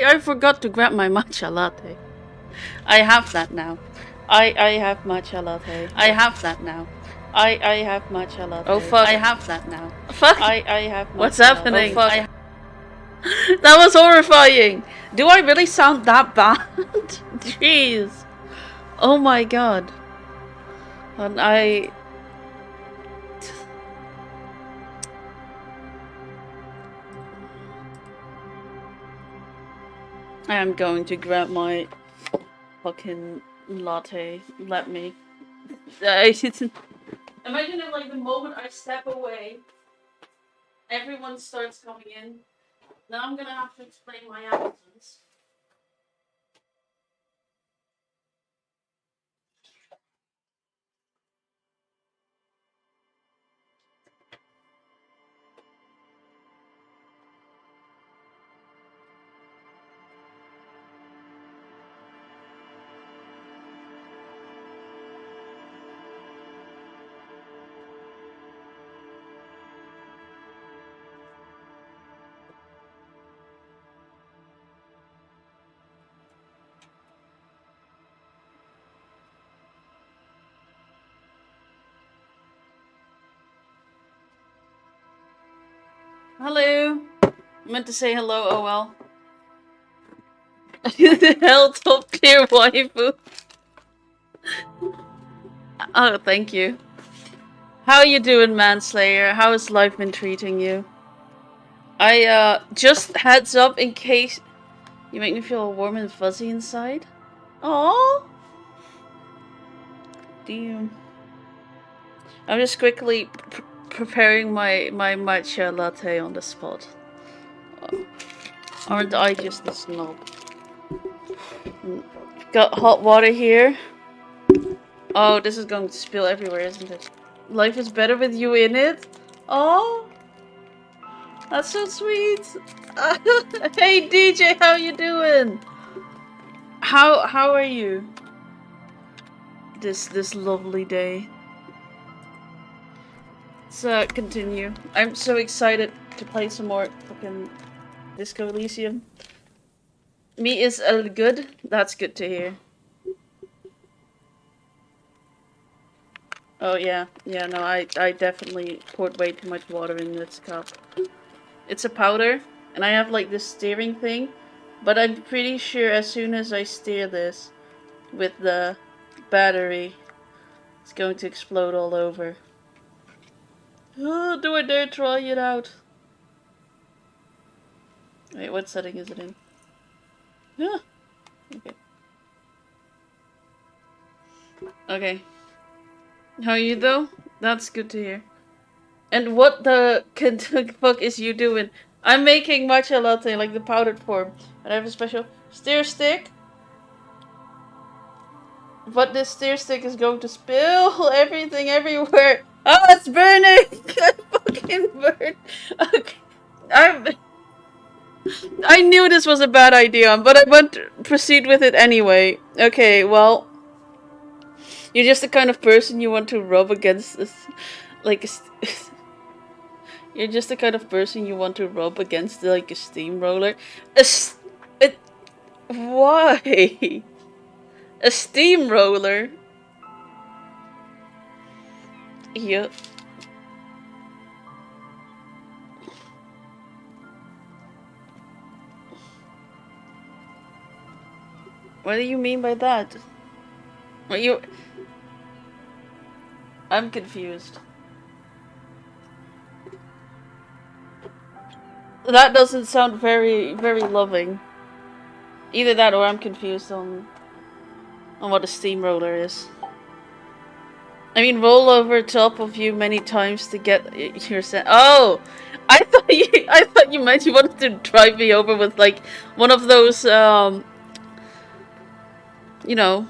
I forgot to grab my matcha latte. I have that now. I have matcha latte. I have that now. I have matcha latte. Oh fuck. I have that now. Fuck. I have matcha What's happening? Latte. Oh fuck. That was horrifying. Do I really sound that bad? Jeez. Oh my god. And I am going to grab my fucking latte. Let me. Imagine if, like, the moment I step away, everyone starts coming in. Now I'm gonna have to explain my absence. Hello. I meant to say hello, oh well. The hell top tier waifu. Oh, thank you. How you doing, Manslayer? How has life been treating you? Just heads up in case you make me feel warm and fuzzy inside. Aww. Damn. I'm just quickly preparing my matcha latte on the spot. Aren't I just a snob? Got hot water here. Oh, this is going to spill everywhere, isn't it? Life is better with you in it. Oh, that's so sweet. Hey DJ, how you doing? How are you? This lovely day. Let's continue. I'm so excited to play some more fucking Disco Elysium. Me is good. That's good to hear. Oh yeah, no, I definitely poured way too much water in this cup. It's a powder, and I have like this steering thing, but I'm pretty sure as soon as I steer this with the battery, it's going to explode all over. Oh, do I dare try it out? Wait, what setting is it in? Ah, okay. Okay. How are you though? That's good to hear. And what the fuck is you doing? I'm making matcha latte, like the powdered form. And I have a special steer stick. But this steer stick is going to spill everything everywhere. Oh, it's burning! I fucking burned. Okay. I knew this was a bad idea, but I won't proceed with it anyway. Okay, well, you're just the kind of person you want to rub against this, like, you're just the kind of person you want to rub against, like, a steamroller. Why? A steamroller? Yeah. What do you mean by that? What you... I'm confused. That doesn't sound very, very loving. Either that or I'm confused on what a steamroller is. I mean, roll over top of you many times to get your Oh! I thought you meant you wanted to drive me over with, like, one of those, you know...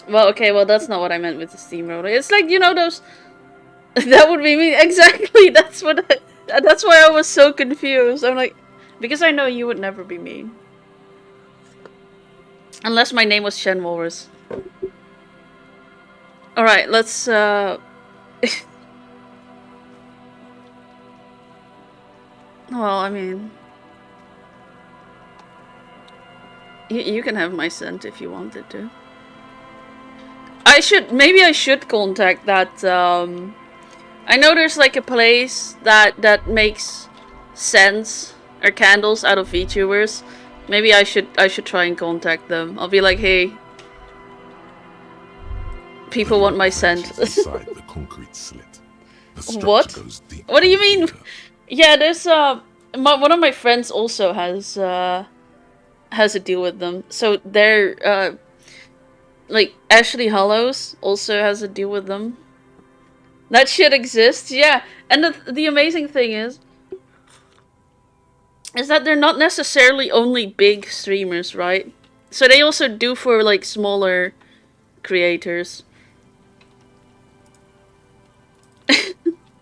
Well, okay, well, that's not what I meant with the steamroller. It's like, you know, those... That would be me. Exactly, that's what that's why I was so confused. I'm like... Because I know you would never be mean. Unless my name was Shen Walrus. Alright, let's, Well, I mean, you can have my scent if you wanted to. Maybe I should contact that, I know there's like a place that makes scents or candles out of VTubers. Maybe I should try and contact them. I'll be like, hey, people want my scent. Inside the concrete slit. The What? goes deep. What do you mean? Yeah, there's one of my friends also has a deal with them. So they're like Ashley Hollows also has a deal with them. That shit exists, yeah. And the amazing thing is that they're not necessarily only big streamers, right? So they also do for like smaller creators.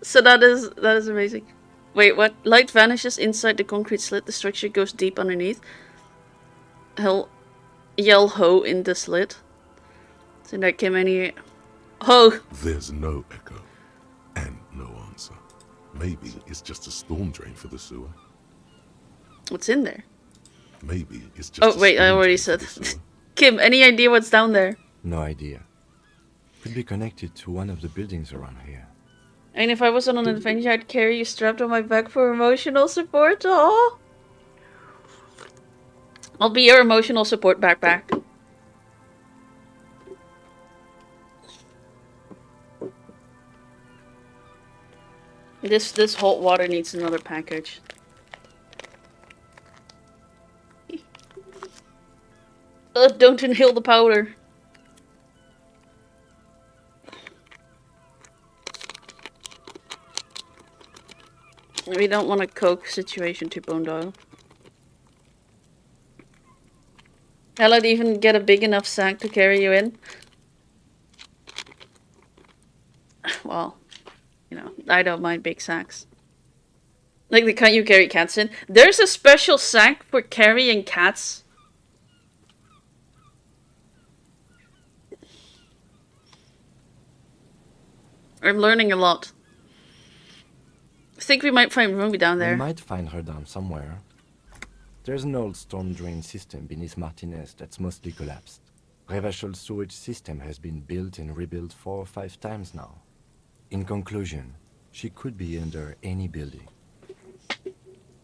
So that is amazing. Wait, what? Light vanishes inside the concrete slit. The structure goes deep underneath. He'll yell ho in the slit. So that came any ho. There's no echo and no answer. Maybe it's just a storm drain for the sewer. What's in there? Maybe it's just. Oh wait, I already said. Kim, any idea what's down there? No idea. Could be connected to one of the buildings around here. And if I was on an adventure, I'd carry you strapped on my back for emotional support. Oh, I'll be your emotional support backpack. This hot water needs another package. Don't inhale the powder. We don't want a coke situation to Bondo. Hell, I'd even get a big enough sack to carry you in. Well, you know, I don't mind big sacks. Like the kind you carry cats in. There's a special sack for carrying cats. I'm learning a lot. I think we might find Ruby down there. We might find her down somewhere. There's an old storm drain system beneath Martinez that's mostly collapsed. Revachol's sewage system has been built and rebuilt 4 or 5 times now. In conclusion, she could be under any building.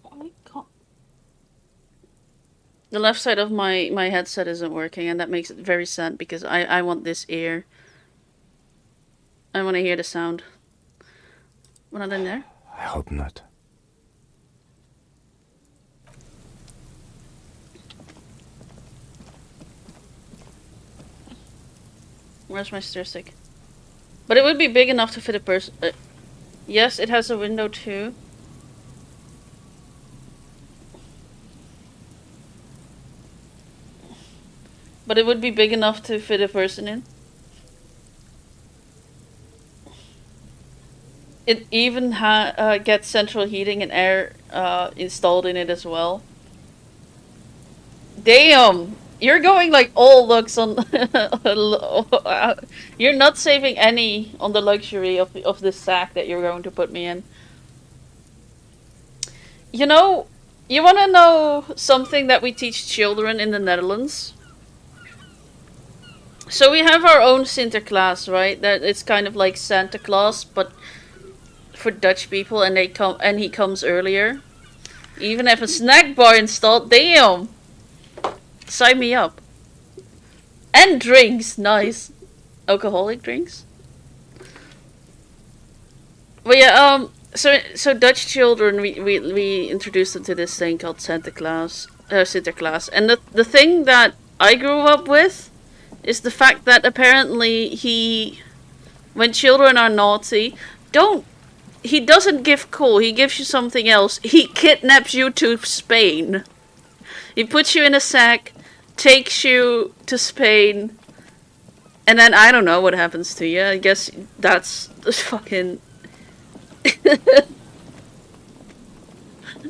Oh my god. The left side of my headset isn't working, and that makes it very sad because I want this ear. I want to hear the sound. We're not in there? I hope not. Where's my stir stick? But it would be big enough to fit a person. Yes, it has a window too. But it would be big enough to fit a person in. It even gets central heating and air installed in it as well. Damn! You're going like all looks on... You're not saving any on the luxury of this sack that you're going to put me in. You know, you want to know something that we teach children in the Netherlands? So we have our own Sinterklaas, right? That it's kind of like Santa Claus, but for Dutch people, and he comes earlier. Even have a snack bar installed. Damn! Sign me up. And drinks, nice. Alcoholic drinks. But yeah, so Dutch children, we introduced them to this thing called Sinterklaas, and the thing that I grew up with is the fact that apparently when children are naughty, he doesn't give coal, he gives you something else. He kidnaps you to Spain. He puts you in a sack, takes you to Spain, and then I don't know what happens to you. I guess that's fucking...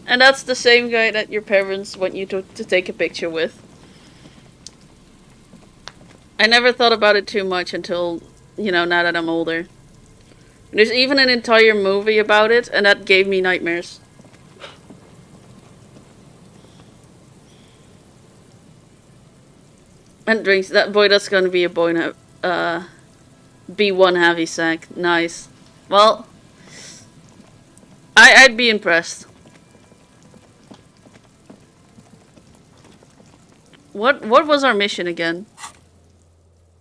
And that's the same guy that your parents want you to take a picture with. I never thought about it too much until, you know, now that I'm older. There's even an entire movie about it, and that gave me nightmares. And drinks. That boy, that's gonna be a boy now. Be one heavy sack. Nice. Well, I'd be impressed. What was our mission again?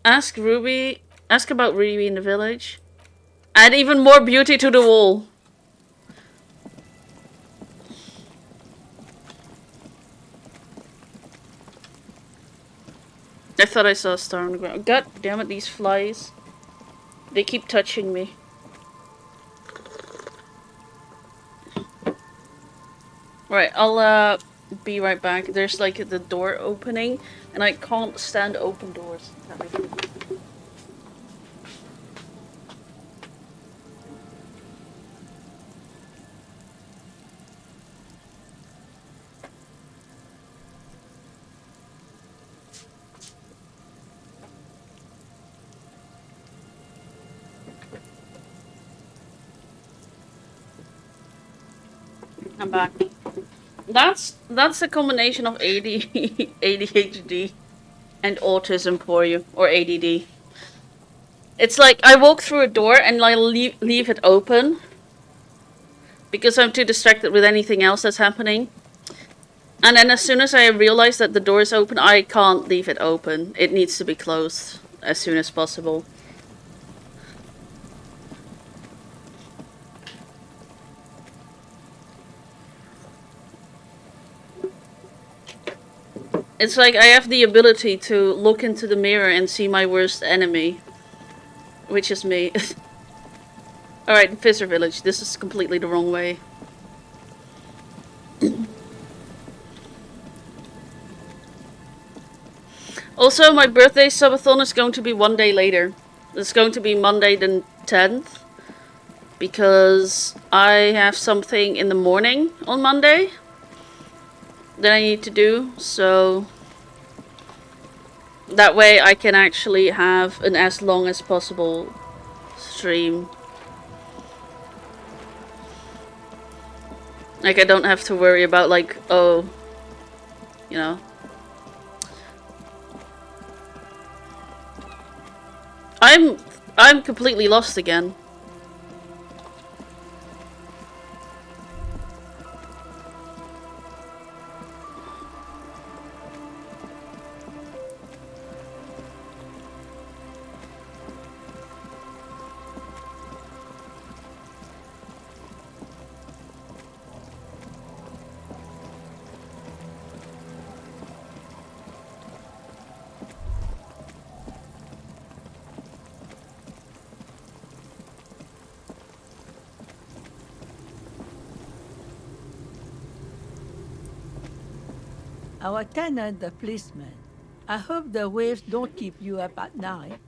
Ask about Ruby in the village. Add even more beauty to the wall. I thought I saw a star on the ground. God damn it, these flies. They keep touching me. Right, I'll be right back. There's like the door opening, and I can't stand open doors. I'm back. That's a combination of ADHD and autism for you, or ADD. It's like I walk through a door and I leave it open because I'm too distracted with anything else that's happening. And then as soon as I realize that the door is open, I can't leave it open. It needs to be closed as soon as possible. It's like I have the ability to look into the mirror and see my worst enemy, which is me. Alright, Fizzer Village. This is completely the wrong way. Also, my birthday subathon is going to be one day later. It's going to be Monday the 10th. Because I have something in the morning on Monday that I need to do, so that way I can actually have an as long as possible stream. Like, I don't have to worry about, like, oh, you know. I'm completely lost again. Our tenant, the policeman. I hope the waves don't keep you up at night.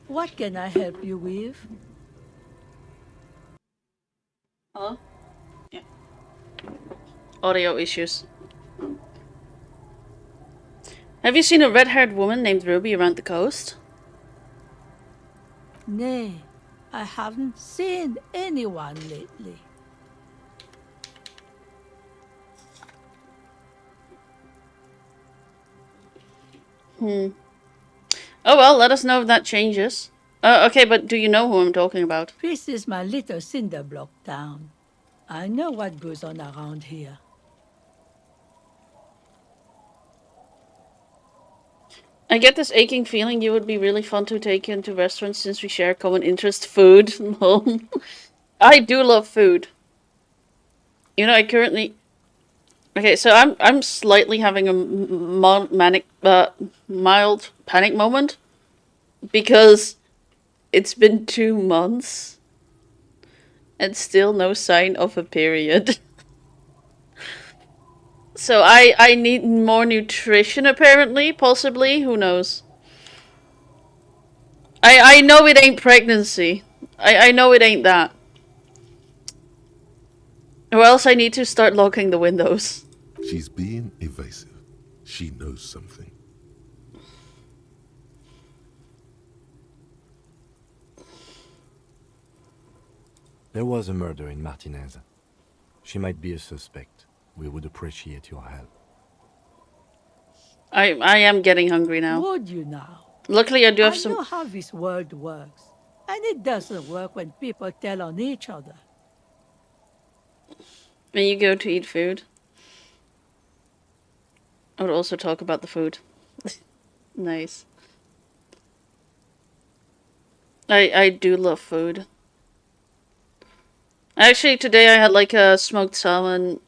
What can I help you with? Hello? Yeah. Audio issues. Have you seen a red-haired woman named Ruby around the coast? Nay, I haven't seen anyone lately. Oh well, let us know if that changes. Okay, but do you know who I'm talking about? This is my little cinder block town. I know what goes on around here. I get this aching feeling you would be really fun to take into restaurants since we share common interest, food. I do love food. You know, I currently... Okay, so I'm slightly having a mild panic moment because it's been 2 months and still no sign of a period. So I need more nutrition apparently, possibly, who knows. I know it ain't pregnancy. I know it ain't that. Or else I need to start locking the windows. She's being evasive. She knows something. There was a murder in Martinez. She might be a suspect. We would appreciate your help. I am getting hungry now. Would you now? Luckily, I do have I some. know how this world works, and it doesn't work when people tell on each other. When you go to eat food, I would also talk about the food. Nice. I do love food. Actually, today I had like a smoked salmon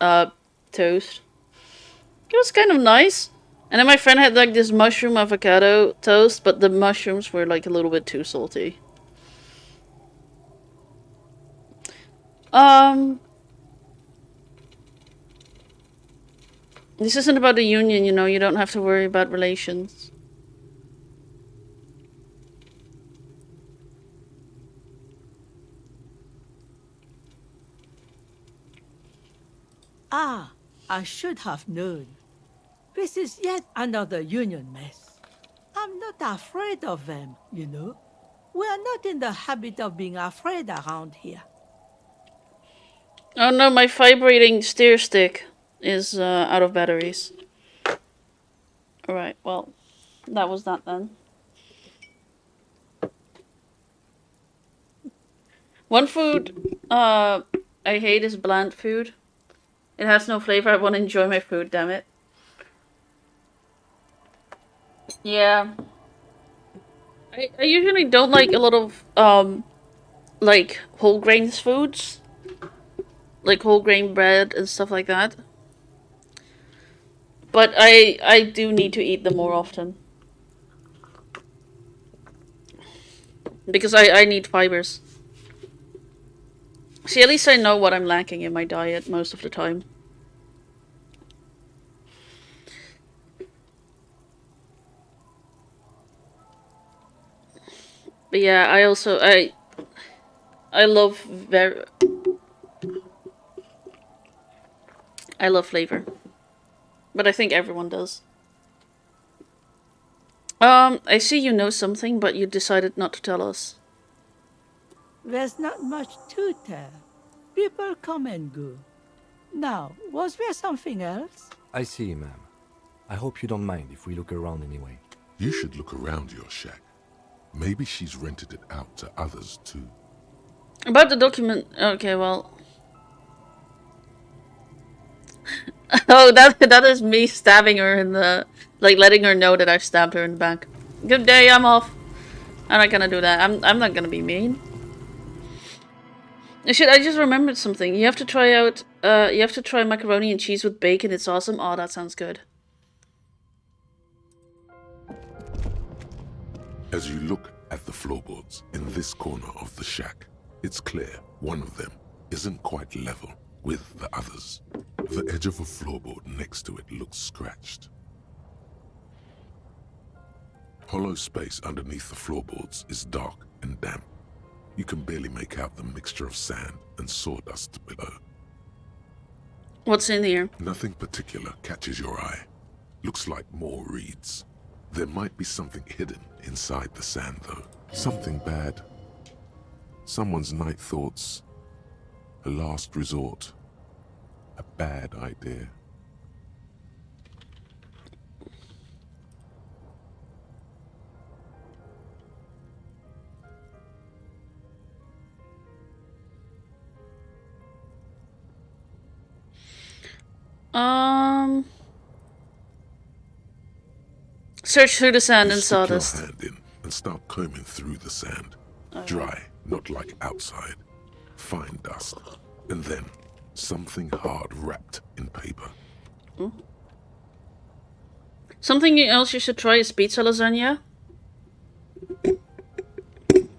toast. It was kind of nice. And then my friend had like this mushroom avocado toast, but the mushrooms were like a little bit too salty. This isn't about the union, you know, you don't have to worry about relations. Ah, I should have known. This is yet another union mess. I'm not afraid of them, you know. We are not in the habit of being afraid around here. Oh no, my vibrating steer stick is out of batteries. Alright, well, that was that then. One food I hate is bland food. It has no flavor. I want to enjoy my food, damn it. Yeah. I usually don't like a lot of like whole grains foods. Like whole grain bread and stuff like that. But I do need to eat them more often. Because I need fibers. See, at least I know what I'm lacking in my diet most of the time. But yeah, I also I love I love flavor. But I think everyone does. I see you know something, but you decided not to tell us. There's not much to tell. People come and go. Now, was there something else? I see, ma'am. I hope you don't mind if we look around anyway. You should look around your shack. Maybe she's rented it out to others too. About the document... Okay, well... Oh, that is me stabbing her in the... Like, letting her know that I stabbed her in the back. Good day, I'm off. I'm not gonna do that. I'm not gonna be mean. Shit, I just remembered something. You have to try out... you have to try macaroni and cheese with bacon. It's awesome. Oh, that sounds good. As you look at the floorboards in this corner of the shack, it's clear one of them isn't quite level with the others. The edge of a floorboard next to it looks scratched. Hollow space underneath the floorboards is dark and damp. You can barely make out the mixture of sand and sawdust below. What's in here? Nothing particular catches your eye. Looks like more reeds. There might be something hidden inside the sand, though. Something bad. Someone's night thoughts. A last resort. A bad idea. Search through the sand and Stick your sawdust. hand in and start combing through the sand. Dry, not like outside. Fine dust. And then something hard wrapped in paper. Something else you should try is pizza lasagna.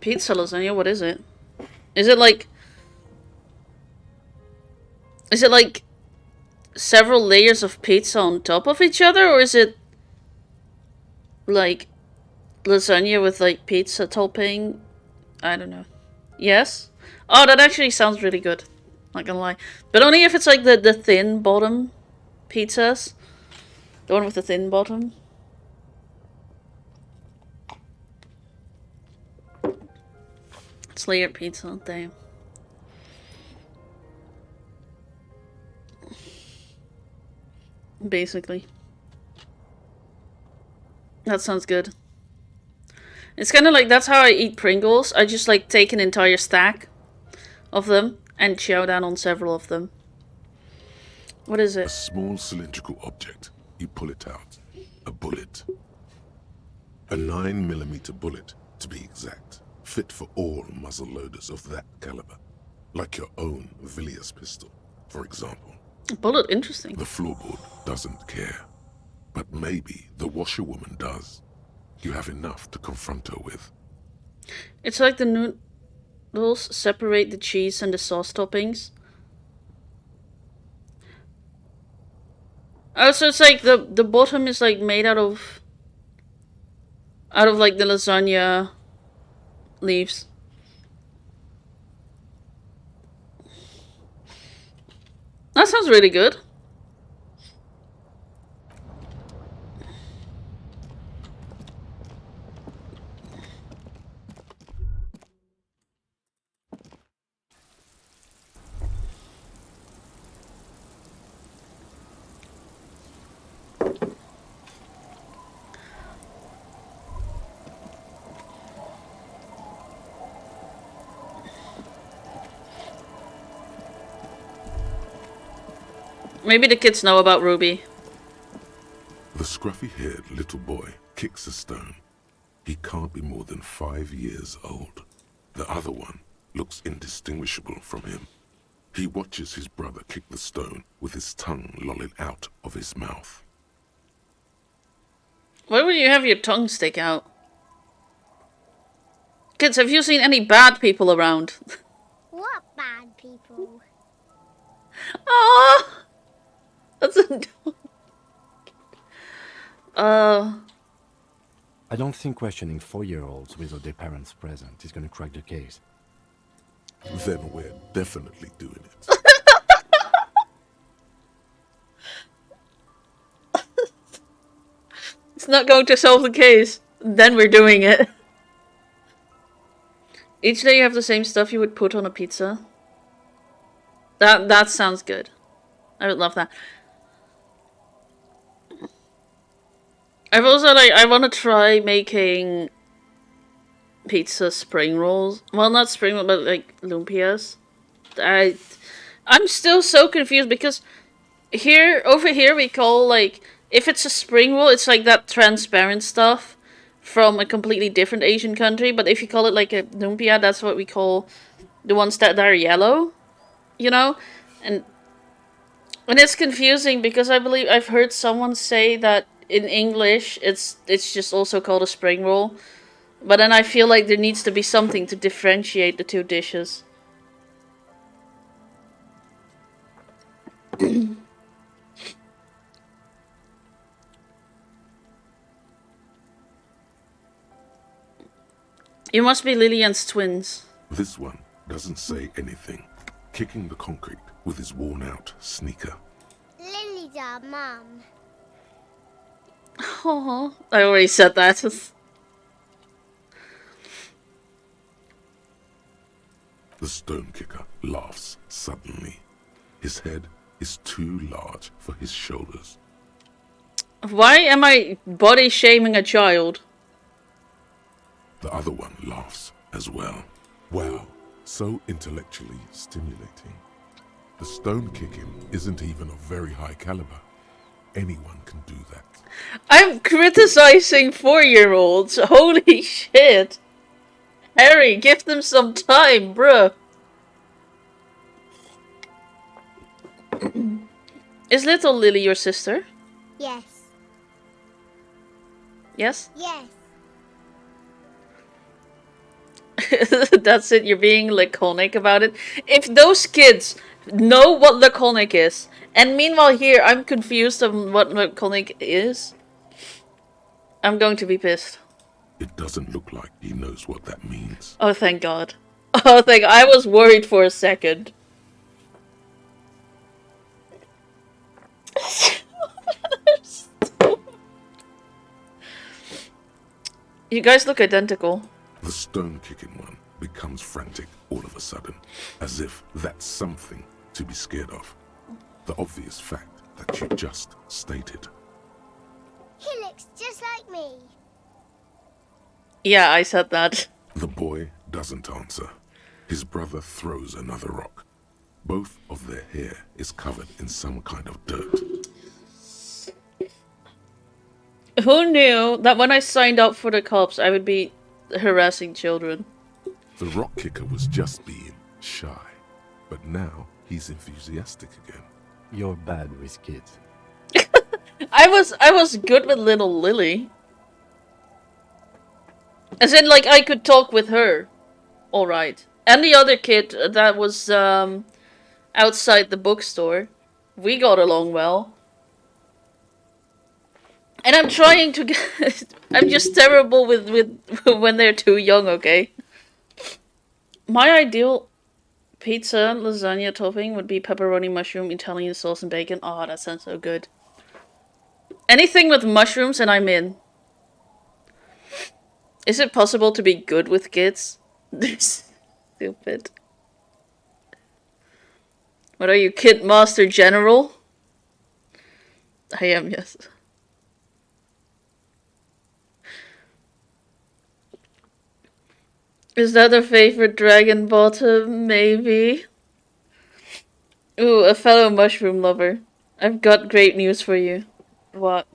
Pizza lasagna, what is it? Is it like several layers of pizza on top of each other, or is it like lasagna with like pizza topping? I don't know. Yes? Oh, that actually sounds really good. Not gonna lie. But only if it's like the thin bottom pizzas. The one with the thin bottom. It's layered pizza, damn. Basically. That sounds good. It's kind of like, that's how I eat Pringles. I just like take an entire stack of them and chow down on several of them. What is A it? small cylindrical object. You pull it out. A bullet. A 9mm bullet, to be exact. Fit for all muzzle loaders of that caliber. Like your own Villiers pistol, for example. Bullet, interesting. The floorboard doesn't care. But maybe the washerwoman does. You have enough to confront her with. It's like the noodles separate the cheese and the sauce toppings. Oh, so it's like the bottom is like made out of like the lasagna leaves. That sounds really good. Maybe the kids know about Ruby. The scruffy-haired little boy kicks a stone. He can't be more than 5 years old. The other one looks indistinguishable from him. He watches his brother kick the stone with his tongue lolling out of his mouth. Why would you have your tongue stick out? Kids, have you seen any bad people around? What bad people? Oh, that's adorable. I don't think questioning 4-year-olds without their parents present is gonna crack the case. Then we're definitely doing it. It's not going to solve the case. Then we're doing it. Each day you have the same stuff you would put on a pizza. That sounds good. I would love that. I've also I want to try making pizza spring rolls. Well, not spring rolls, but like lumpias. I'm still so confused because over here we call like, if it's a spring roll, it's like that transparent stuff from a completely different Asian country. But if you call it like a lumpia, that's what we call the ones that are yellow, you know? And it's confusing because I believe I've heard someone say that in English it's just also called a spring roll. But then I feel like there needs to be something to differentiate the two dishes. You must be Lillian's twins. This one doesn't say anything, kicking the concrete with his worn-out sneaker. Lily's our mum. Oh, I already said that. The stone kicker laughs suddenly. His head is too large for his shoulders. Why am I body shaming a child? The other one laughs as well. Wow, so intellectually stimulating. The stone kicking isn't even of very high caliber. Anyone can do that. I'm criticizing 4-year-olds. Holy shit. Harry, give them some time, bruh. Is little Lily your sister? Yes. Yes? Yes. That's it, you're being laconic about it. If those kids know what laconic is, and meanwhile here I'm confused on what laconic is, I'm going to be pissed. It doesn't look like he knows what that means. Oh, thank God. Oh, thank God. I was worried for a second. You guys look identical. The stone-kicking one becomes frantic all of a sudden, as if that's something to be scared of. The obvious fact that you just stated. He looks just like me. Yeah, I said that. The boy doesn't answer. His brother throws another rock. Both of their hair is covered in some kind of dirt. Who knew that when I signed up for the cops, I would be harassing children? The rock kicker was just being shy, but now he's enthusiastic again. You're bad with kids. I was good with little Lily. As in, like, I could talk with her. Alright. And the other kid that was outside the bookstore. We got along well. And I'm trying to get... I'm just terrible with when they're too young, okay? My ideal pizza lasagna topping would be pepperoni, mushroom, Italian sauce, and bacon. Oh, that sounds so good. Anything with mushrooms and I'm in. Is it possible to be good with kids? They're stupid. What are you, Kid Master General? I am, yes. Is that a favorite dragon bottom? Maybe. Ooh, a fellow mushroom lover. I've got great news for you. What?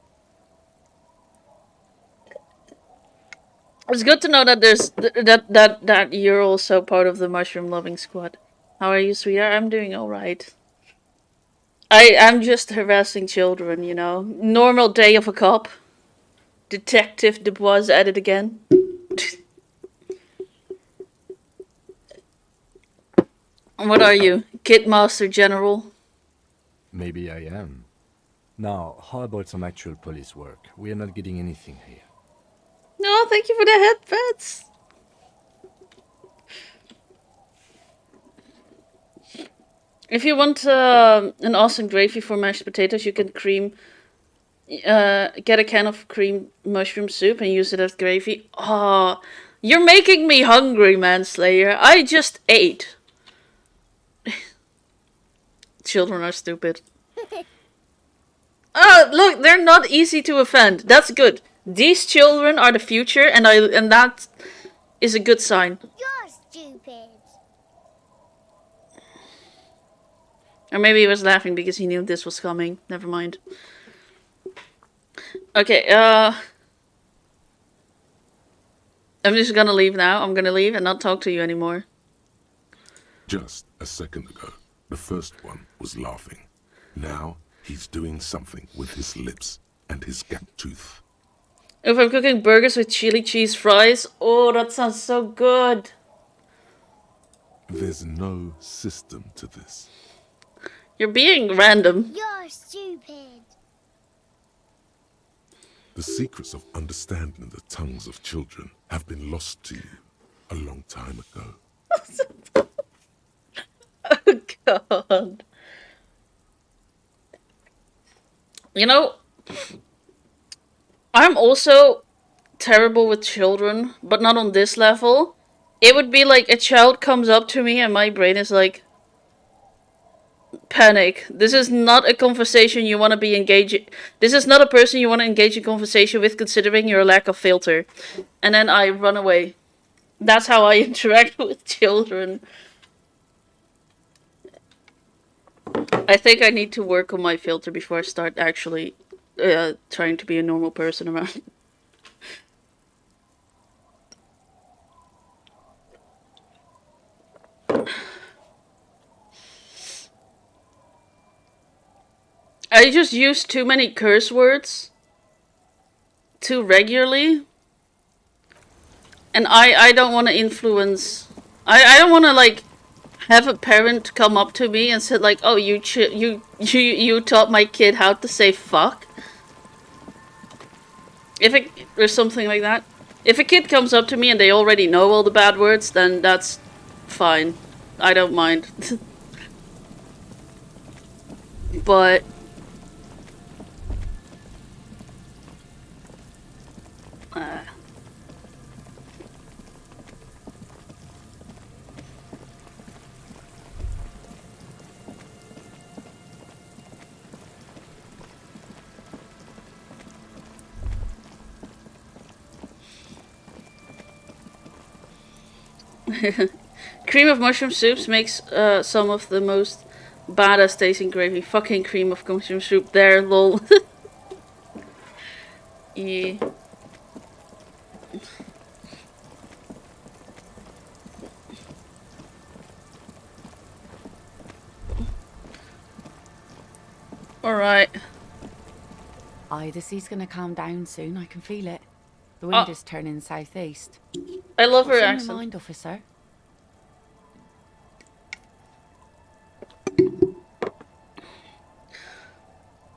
It's good to know that there's that you're also part of the mushroom loving squad. How are you, sweetheart? I'm doing alright. I'm just harassing children, you know. Normal day of a cop. Detective Dubois at it again. What are you? Kid Master General? Maybe I am. Now, how about some actual police work? We are not getting anything here. No, thank you for the headpats. If you want an awesome gravy for mashed potatoes, you can get a can of cream mushroom soup and use it as gravy. Oh, you're making me hungry, Manslayer. I just ate. Children are stupid. Oh, look, they're not easy to offend. That's good. These children are the future, and that is a good sign. You're stupid. Or maybe he was laughing because he knew this was coming. Never mind. Okay, I'm just gonna leave now. I'm gonna leave and not talk to you anymore. Just a second ago, the first one was laughing. Now he's doing something with his lips and his gap tooth. If I'm cooking burgers with chili cheese fries, oh, that sounds so good. There's no system to this. You're being random. You're stupid. The secrets of understanding the tongues of children have been lost to you a long time ago. Oh, God. You know, I'm also terrible with children, but not on this level. It would be like a child comes up to me and my brain is like, panic. This is not a conversation you want to be engaging. This is not a person you want to engage in conversation with, considering your lack of filter. And then I run away. That's how I interact with children. I think I need to work on my filter before I start actually trying to be a normal person around. I just use too many curse words too regularly. And I don't want to influence... I don't want to, like, have a parent come up to me and say, like, oh, you taught my kid how to say fuck. Or something like that. If a kid comes up to me and they already know all the bad words, then that's fine. I don't mind. But... Cream of mushroom soups makes some of the most badass tasting gravy. Fucking cream of mushroom soup there, lol. Yeah. Alright. Aye, the sea's gonna calm down soon. I can feel it. The wind Oh. is turning southeast. I love her What's on your accent. mind, officer?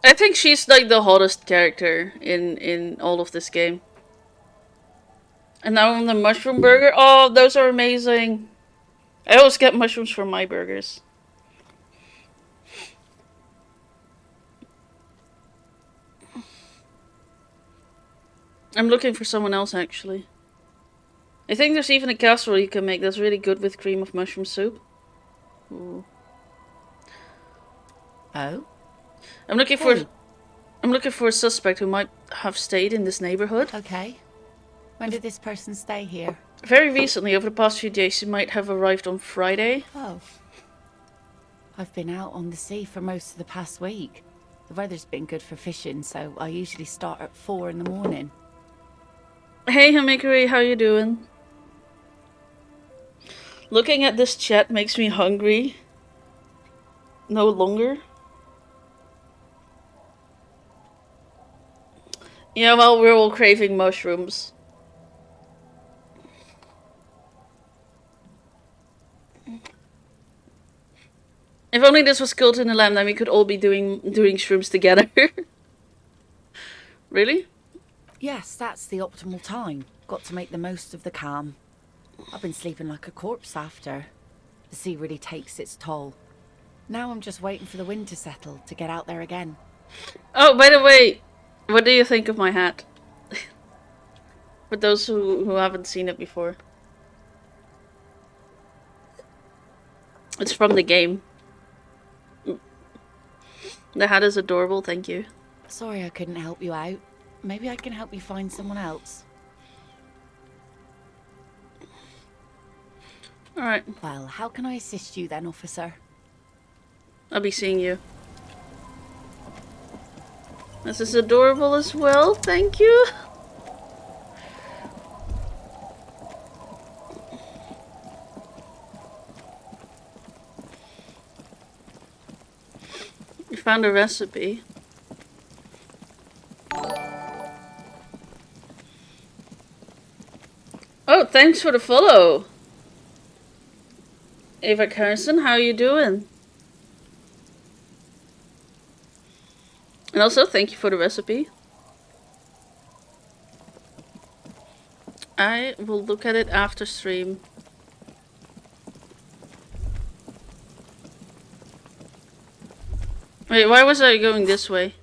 I think she's like the hottest character in all of this game. And now on the mushroom burger. Oh, those are amazing. I always get mushrooms for my burgers. I'm looking for someone else actually. I think there's even a casserole you can make that's really good with cream of mushroom soup. Ooh. Oh? I'm looking for a suspect who might have stayed in this neighborhood. Okay. When did this person stay here? Very recently, over the past few days, he might have arrived on Friday. Oh. I've been out on the sea for most of the past week. The weather's been good for fishing, so I usually start at 4 in the morning. Hey Himikari, how you doing? Looking at this chat makes me hungry. No longer. Yeah, well, we're all craving mushrooms. If only this was Cult in the Lamb, then we could all be doing shrooms together. Really? Yes, that's the optimal time. Got to make the most of the calm. I've been sleeping like a corpse after. The sea really takes its toll. Now I'm just waiting for the wind to settle to get out there again. Oh, by the way, what do you think of my hat? For those who haven't seen it before. It's from the game. The hat is adorable, thank you. Sorry I couldn't help you out. Maybe I can help you find someone else. Alright, Well, how can I assist you then, officer? I'll be seeing you. This is adorable as well, thank you. You found a recipe. Oh, thanks for the follow. Ava Carson, how you doing? And also, thank you for the recipe. I will look at it after stream. Wait, why was I going this way?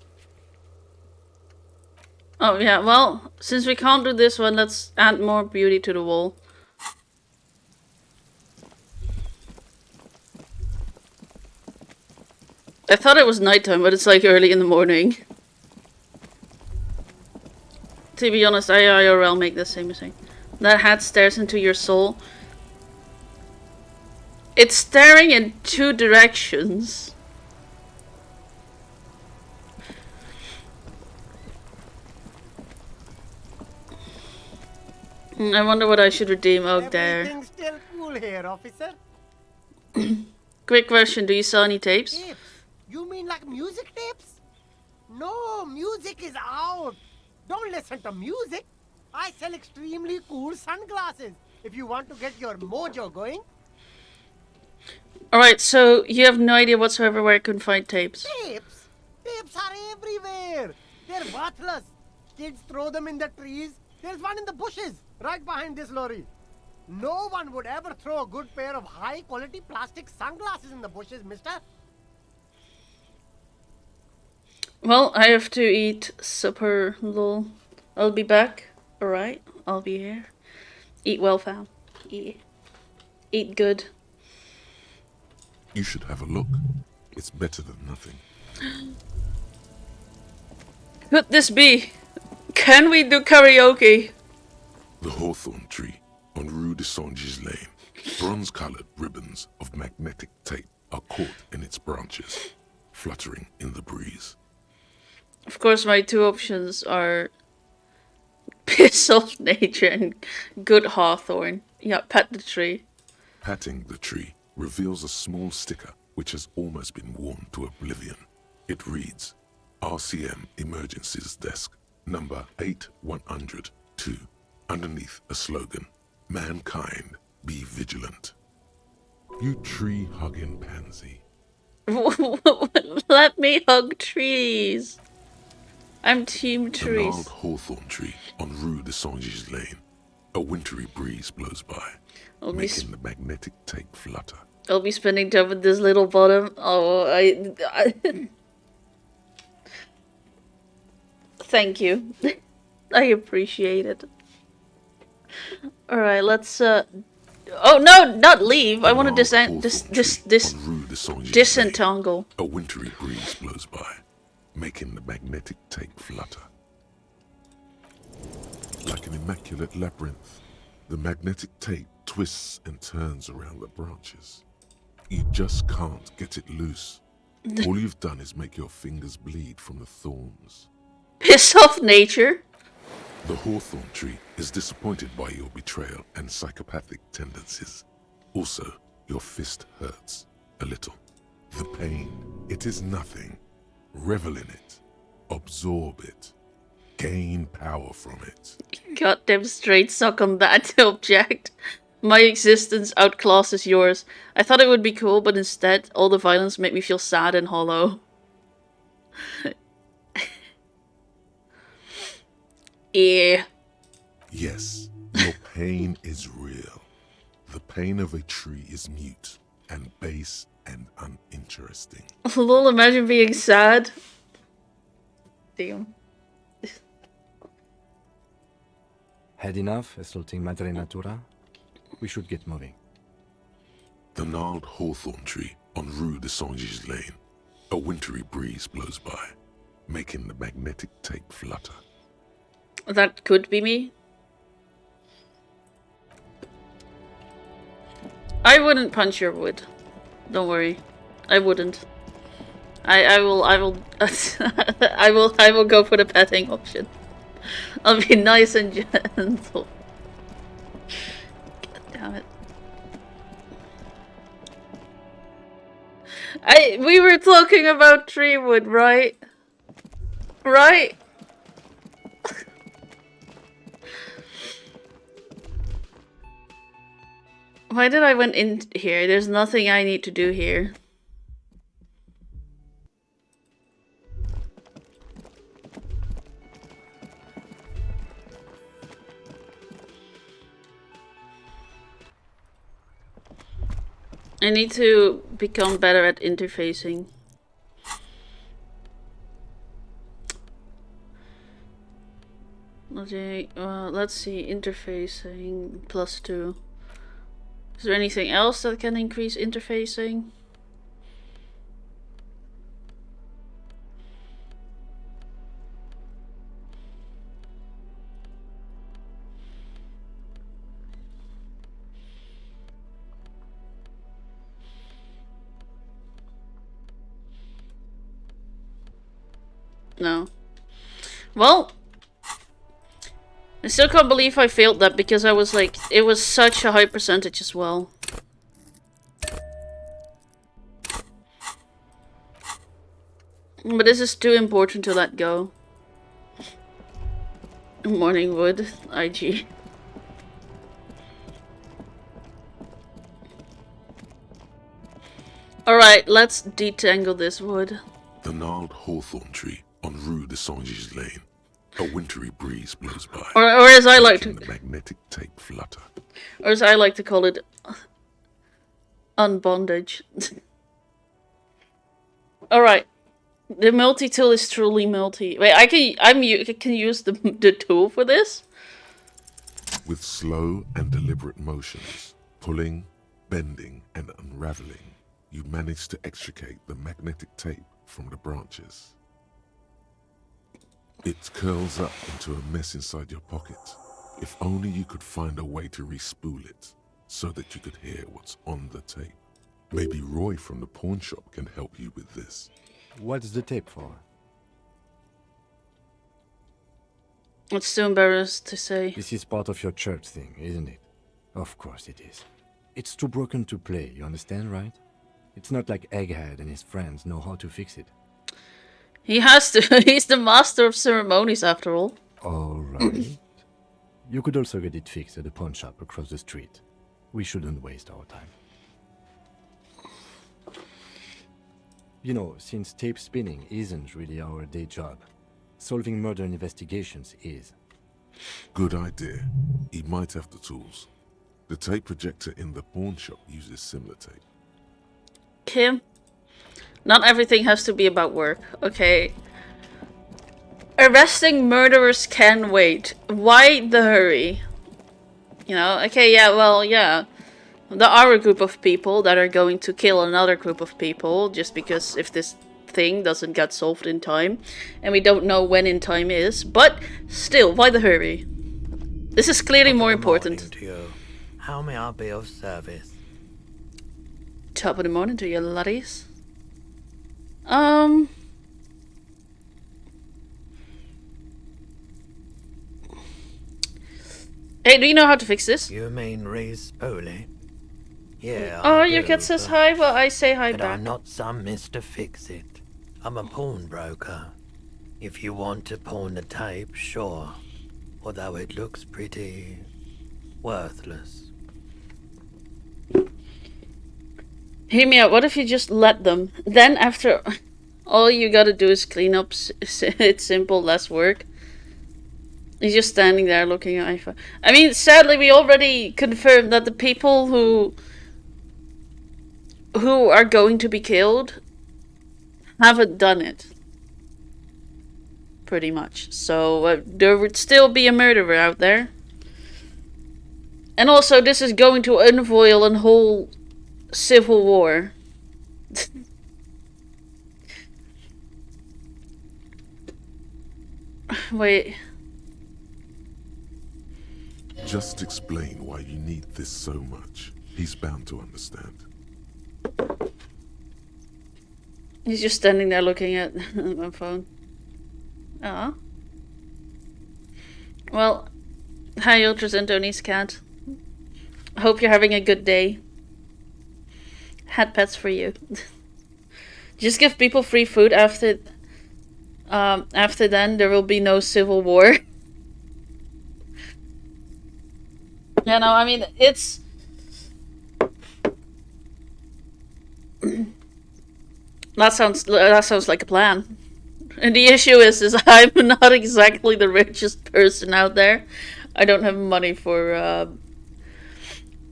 Oh yeah, well, since we can't do this one, let's add more beauty to the wall. I thought it was nighttime, but it's like early in the morning. To be honest, I IRL make the same mistake. That hat stares into your soul. It's staring in two directions. I wonder what I should redeem. Oh, there. Everything's still cool here, officer. Quick question, do you sell any tapes? Tapes? You mean like music tapes? No, music is out. Don't listen to music. I sell extremely cool sunglasses. If you want to get your mojo going. Alright, so you have no idea whatsoever where I can find tapes. Tapes? Tapes are everywhere. They're worthless. Kids throw them in the trees. There's one in the bushes, right behind this lorry. No one would ever throw a good pair of high-quality plastic sunglasses in the bushes, mister. Well, I have to eat supper, lol. I'll be back. Alright, I'll be here. Eat well, fam. Eat good. You should have a look. It's better than nothing. Could this be? Can we do karaoke? The hawthorn tree on Rue de Saint-Gislain. Bronze-colored ribbons of magnetic tape are caught in its branches, fluttering in the breeze. Of course, my two options are piss off nature and good hawthorn. Yeah, pet the tree. Patting the tree reveals a small sticker which has almost been worn to oblivion. It reads, RCM Emergencies Desk, number 8102. Underneath a slogan, Mankind, be vigilant. You tree-hugging pansy. Let me hug trees. I'm team The trees. gnarled hawthorn tree on Rue de Saint-Gilles Lane. A wintry breeze blows by, making the magnetic tape flutter. I'll be spending time with this little bottom. Oh, I Thank you. I appreciate it. Alright, let's oh no, not leave. I want to disentangle. A wintry breeze blows by, making the magnetic tape flutter. Like an immaculate labyrinth, the magnetic tape twists and turns around the branches. You just can't get it loose. All you've done is make your fingers bleed from the thorns. Piss off nature. The hawthorn tree is disappointed by your betrayal and psychopathic tendencies. Also, your fist hurts a little. The pain, it is nothing. Revel in it. Absorb it. Gain power from it. Goddamn straight suck on that object. My existence outclasses yours. I thought it would be cool, but instead, all the violence made me feel sad and hollow. Yeah. Yes, your pain is real. The pain of a tree is mute and base and uninteresting. Lol, imagine being sad. Damn. Had enough assaulting Madre Natura? We should get moving. The gnarled hawthorn tree on Rue de Saint-Gilles Lane. A wintry breeze blows by, making the magnetic tape flutter. That could be me. I wouldn't punch your wood. Don't worry. I wouldn't. I will I will go for the petting option. I'll be nice and gentle. God damn it. We were talking about tree wood, right? Right? Why did I went in here? There's nothing I need to do here. I need to become better at interfacing. Okay, let's see, interfacing +2. Is there anything else that can increase interfacing? No. Well, I still can't believe I failed that because I was like, it was such a high percentage as well. But this is too important to let go. Morning wood, IG. Alright, let's detangle this wood. The gnarled hawthorn tree on Rue de Saint-Gilles Lane. A wintry breeze blows by. Or as I like to, the magnetic tape flutter. Or as I like to call it, unbondage. All right, the multi-tool is truly multi. Wait, I can use the tool for this. With slow and deliberate motions, pulling, bending, and unraveling, you manage to extricate the magnetic tape from the branches. It curls up into a mess inside your pocket. If only you could find a way to respool it, so that you could hear what's on the tape. Maybe Roy from the pawn shop can help you with this. What's the tape for? It's too embarrassed to say. This is part of your church thing, isn't it? Of course it is. It's too broken to play, you understand, right? It's not like Egghead and his friends know how to fix it. He has to. He's the master of ceremonies, after all. Alright. You could also get it fixed at the pawn shop across the street. We shouldn't waste our time. You know, since tape spinning isn't really our day job, solving murder investigations is. Good idea. He might have the tools. The tape projector in the pawn shop uses similar tape. Kim, not everything has to be about work, okay? Arresting murderers can wait. Why the hurry? You know, okay, yeah, well, yeah. There are a group of people that are going to kill another group of people just because if this thing doesn't get solved in time. And we don't know when in time is. But still, why the hurry? This is clearly more important. To you. How may I be of service? Top of the morning to you, laddies. Hey, do you know how to fix this? You mean Reese Foley? Yeah. Oh, I your do, cat says but- hi, well, I say hi But back. I'm not some Mr. Fix-It. I'm a pawnbroker. If you want to pawn the tape, sure. Although it looks pretty worthless. Hear me out, what if you just let them? Then after all you gotta do is clean up, it's simple, less work. He's just standing there looking at iPhone. I mean, sadly, we already confirmed that the people who are going to be killed haven't done it. Pretty much. So, there would still be a murderer out there. And also, this is going to unfoil a whole civil war. Wait. Just explain why you need this so much. He's bound to understand. He's just standing there looking at my phone. Ah. Well, hi Ultras and Tony's cat. Hope you're having a good day. Had pets for you. Just give people free food after then there will be no civil war. Yeah, no, I mean it's that sounds like a plan. And the issue is I'm not exactly the richest person out there. I don't have money for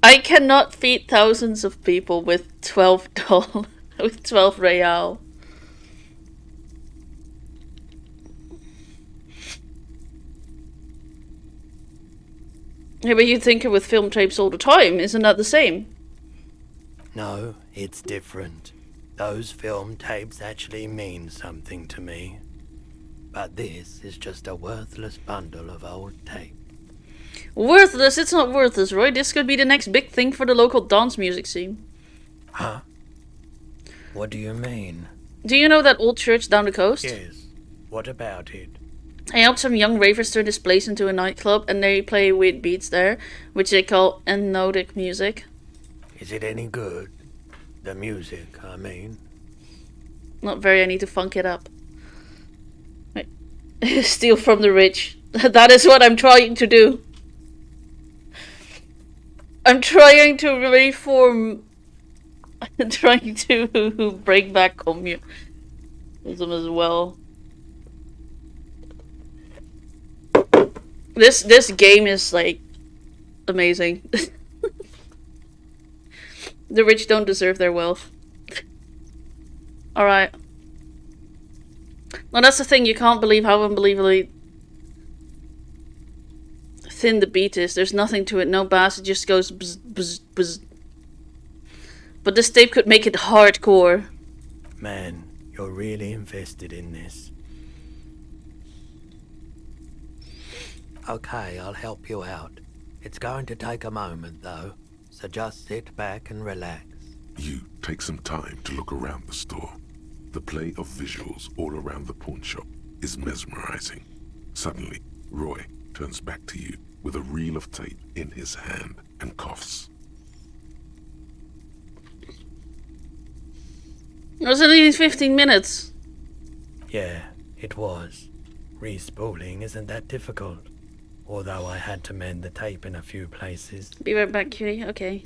I cannot feed thousands of people with $12 with 12 real. Yeah, but you think it with film tapes all the time, isn't that the same? No, it's different. Those film tapes actually mean something to me. But this is just a worthless bundle of old tape. Worthless? It's not worthless, Roy. This could be the next big thing for the local dance music scene. Huh? What do you mean? Do you know that old church down the coast? Yes. What about it? I helped some young ravers turn this place into a nightclub, and they play weird beats there, which they call anodic music. Is it any good? The music, I mean. Not very, I need to funk it up. Wait. Steal from the rich. That is what I'm trying to do. I'm trying to reform... I'm trying to bring back communism as well. This game is like amazing. The rich don't deserve their wealth. Alright. Well, that's the thing, you can't believe how unbelievably thin the beat is. There's nothing to it, no bass, it just goes bzz, bzz, bzz. But this tape could make it hardcore. Man, you're really invested in this. Okay, I'll help you out. It's going to take a moment, though. so just sit back and relax. You take some time to look around the store. The play of visuals all around the pawn shop is mesmerizing. Suddenly, Roy turns back to you with a reel of tape in his hand and coughs. It was only 15 minutes. Yeah, it was. Respooling isn't that difficult. Although I had to mend the tape in a few places. Be right back, cutie. Okay.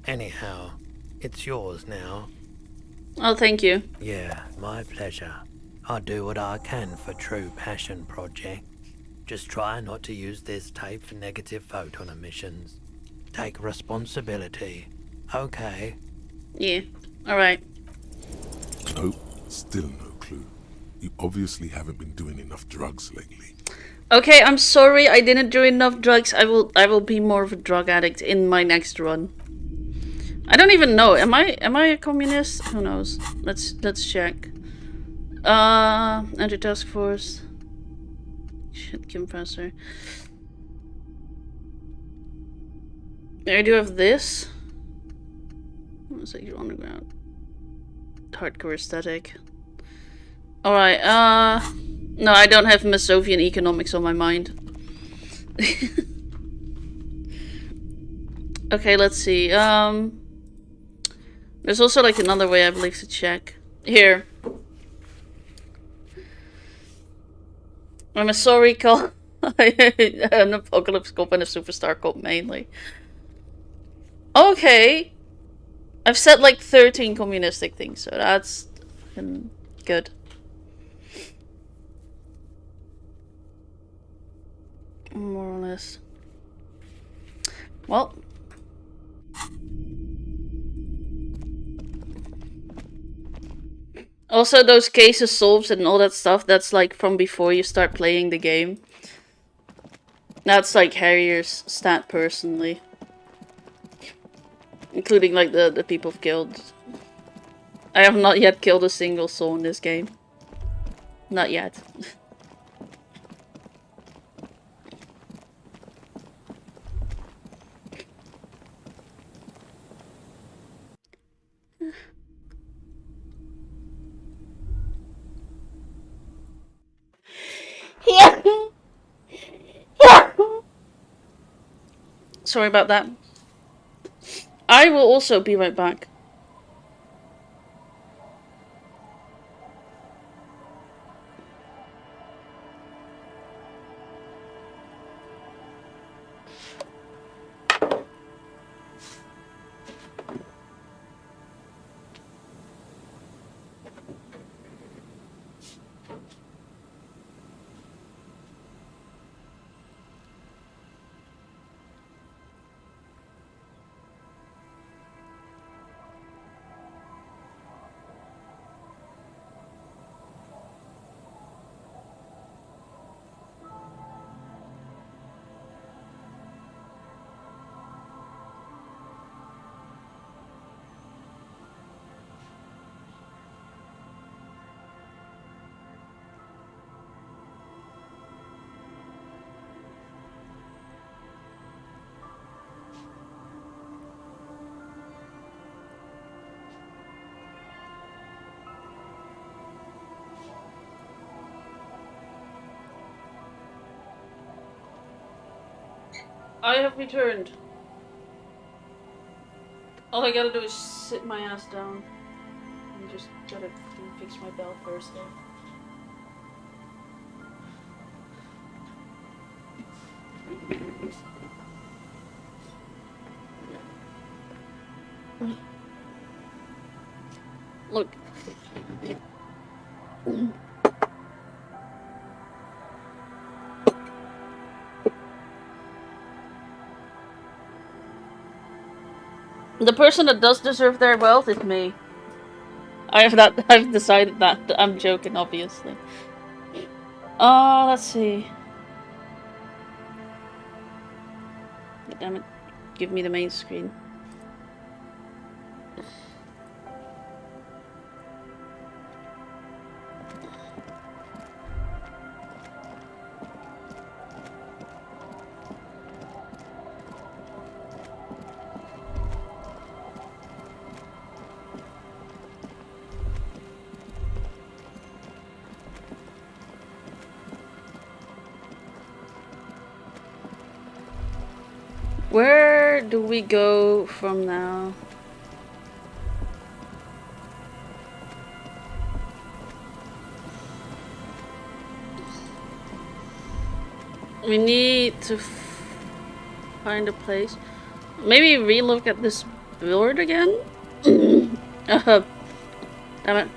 Anyhow, it's yours now. Oh, thank you. Yeah, my pleasure. I'll do what I can for true passion projects. Just try not to use this tape for negative photon emissions. Take responsibility. Okay. Yeah. Alright. Nope, still no clue. You obviously haven't been doing enough drugs lately. Okay, I'm sorry I didn't do enough drugs. I will be more of a drug addict in my next run. I don't even know. Am I a communist? Who knows? Let's check. Anti-task force. Shit compressor. I do have this. It's like you're underground. Hardcore aesthetic. Alright, no, I don't have Masovian economics on my mind. Okay, let's see. There's also like another way I believe to check. Here. I'm a sorry call. An apocalypse cop and a superstar cop mainly. Okay. I've said like 13 communistic things, so that's good. More or less. Well. Also, those cases solved and all that stuff, that's like from before you start playing the game. That's like Harrier's stat personally. Including like the people killed. I have not yet killed a single soul in this game. Not yet. Sorry about that. I will also be right back. I have returned. All I gotta do is sit my ass down. And just gotta fix my belt first though. Look. The person that does deserve their wealth is me. I've decided that. I'm joking, obviously. Let's see. Damn it. Give me the main screen. where do we go from now? We need to find a place. Maybe relook at this board again? Damn it.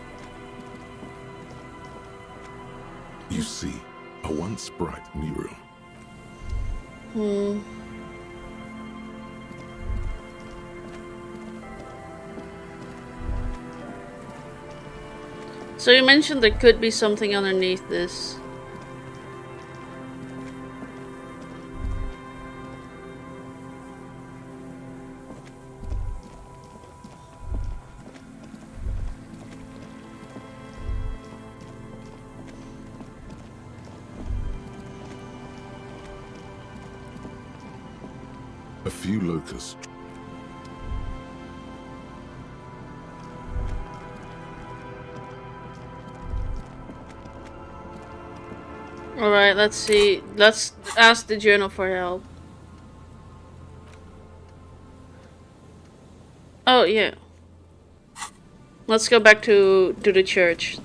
You see, a once bright mural. So you mentioned there could be something underneath this. A few locusts. Alright, let's see. Let's ask the journal for help. Oh, yeah. Let's go back to the church.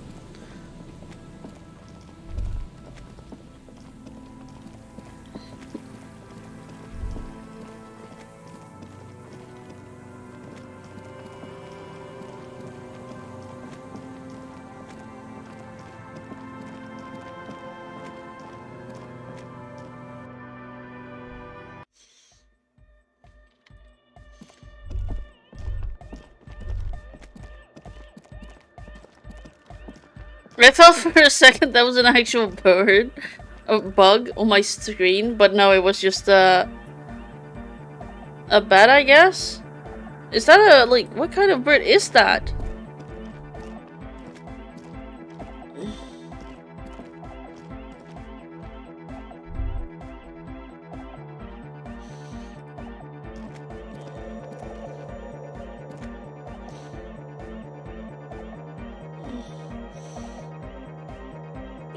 I thought for a second that was an actual bird, a bug on my screen, but no, it was just a bat, I guess? Is that a, like, what kind of bird is that?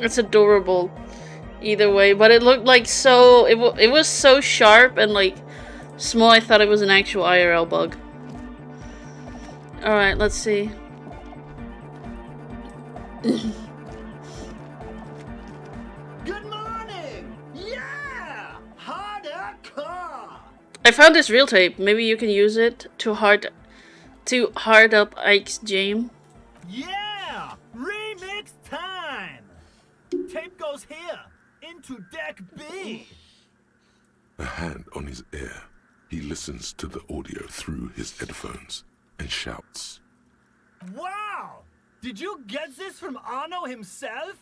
It's adorable, either way. But it looked like so. It was so sharp and like small. I thought it was an actual IRL bug. All right, let's see. Good morning! Yeah! Harder car! I found this reel tape. Maybe you can use it to hard up Ike's jam. Yeah! Remix time! Tape goes here, into deck B. A hand on his ear. He listens to the audio through his headphones and shouts. Wow! Did you get this from Arno himself?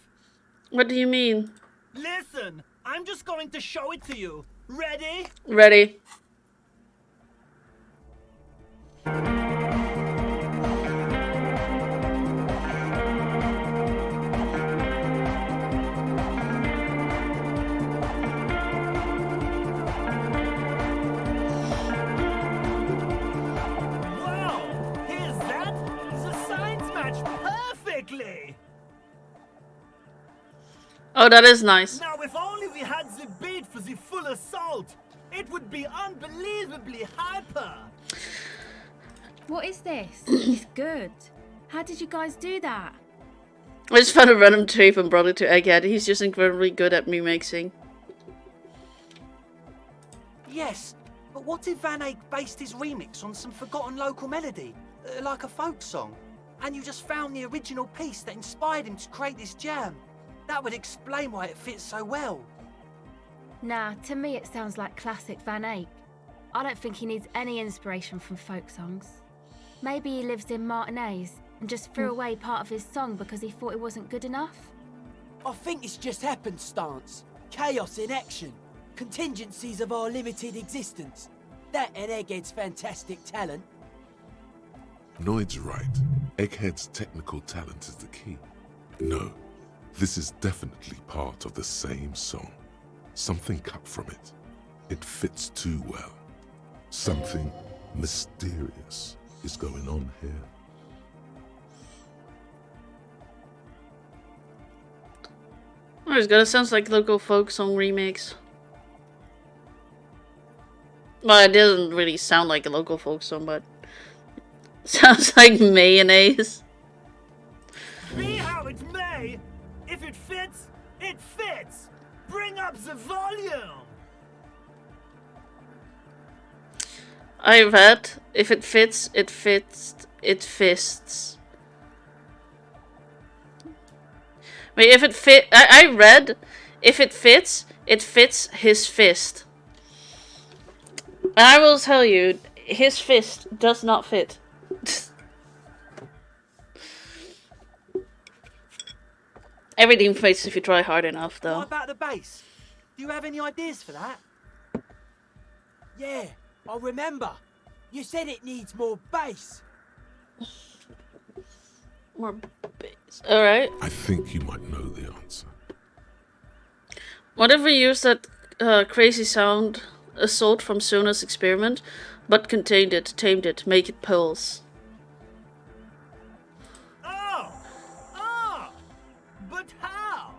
What do you mean? Listen, I'm just going to show it to you. Ready? Ready. Wow! Here's that? The signs match perfectly! Oh, that is nice. Now, if only we had the beat for the full assault, it would be unbelievably hyper. What is this? It's good. How did you guys do that? I just found a random tape and brought it to Egghead. He's just incredibly good at remixing. Yes, but what if Van Eyck based his remix on some forgotten local melody, like a folk song, and you just found the original piece that inspired him to create this jam? That would explain why it fits so well. Nah, to me it sounds like classic Van Eyck. I don't think he needs any inspiration from folk songs. Maybe he lives in Martinez and just threw away part of his song because he thought it wasn't good enough? I think it's just happenstance. Chaos in action. Contingencies of our limited existence. That and Egghead's fantastic talent. Noid's right. Egghead's technical talent is the key. No, this is definitely part of the same song. Something cut from it. It fits too well. Something mysterious is going on here. Oh, it's gonna sound like local folk song remix. Well, it doesn't really sound like a local folk song, but sounds like mayonnaise. Be how it may, if it fits, it fits. Bring up the volume. I read, if it fits, it fits, it fists. Wait, if it fit, I read, if it fits his fist. And I will tell you, his fist does not fit. Everything fits if you try hard enough, though. What about the bass? Do you have any ideas for that? Yeah, I remember. You said it needs more bass. More bass. Alright. I think you might know the answer. What if we use that crazy sound assault from Sona's experiment, but contained it, tamed it, make it pulse? But how?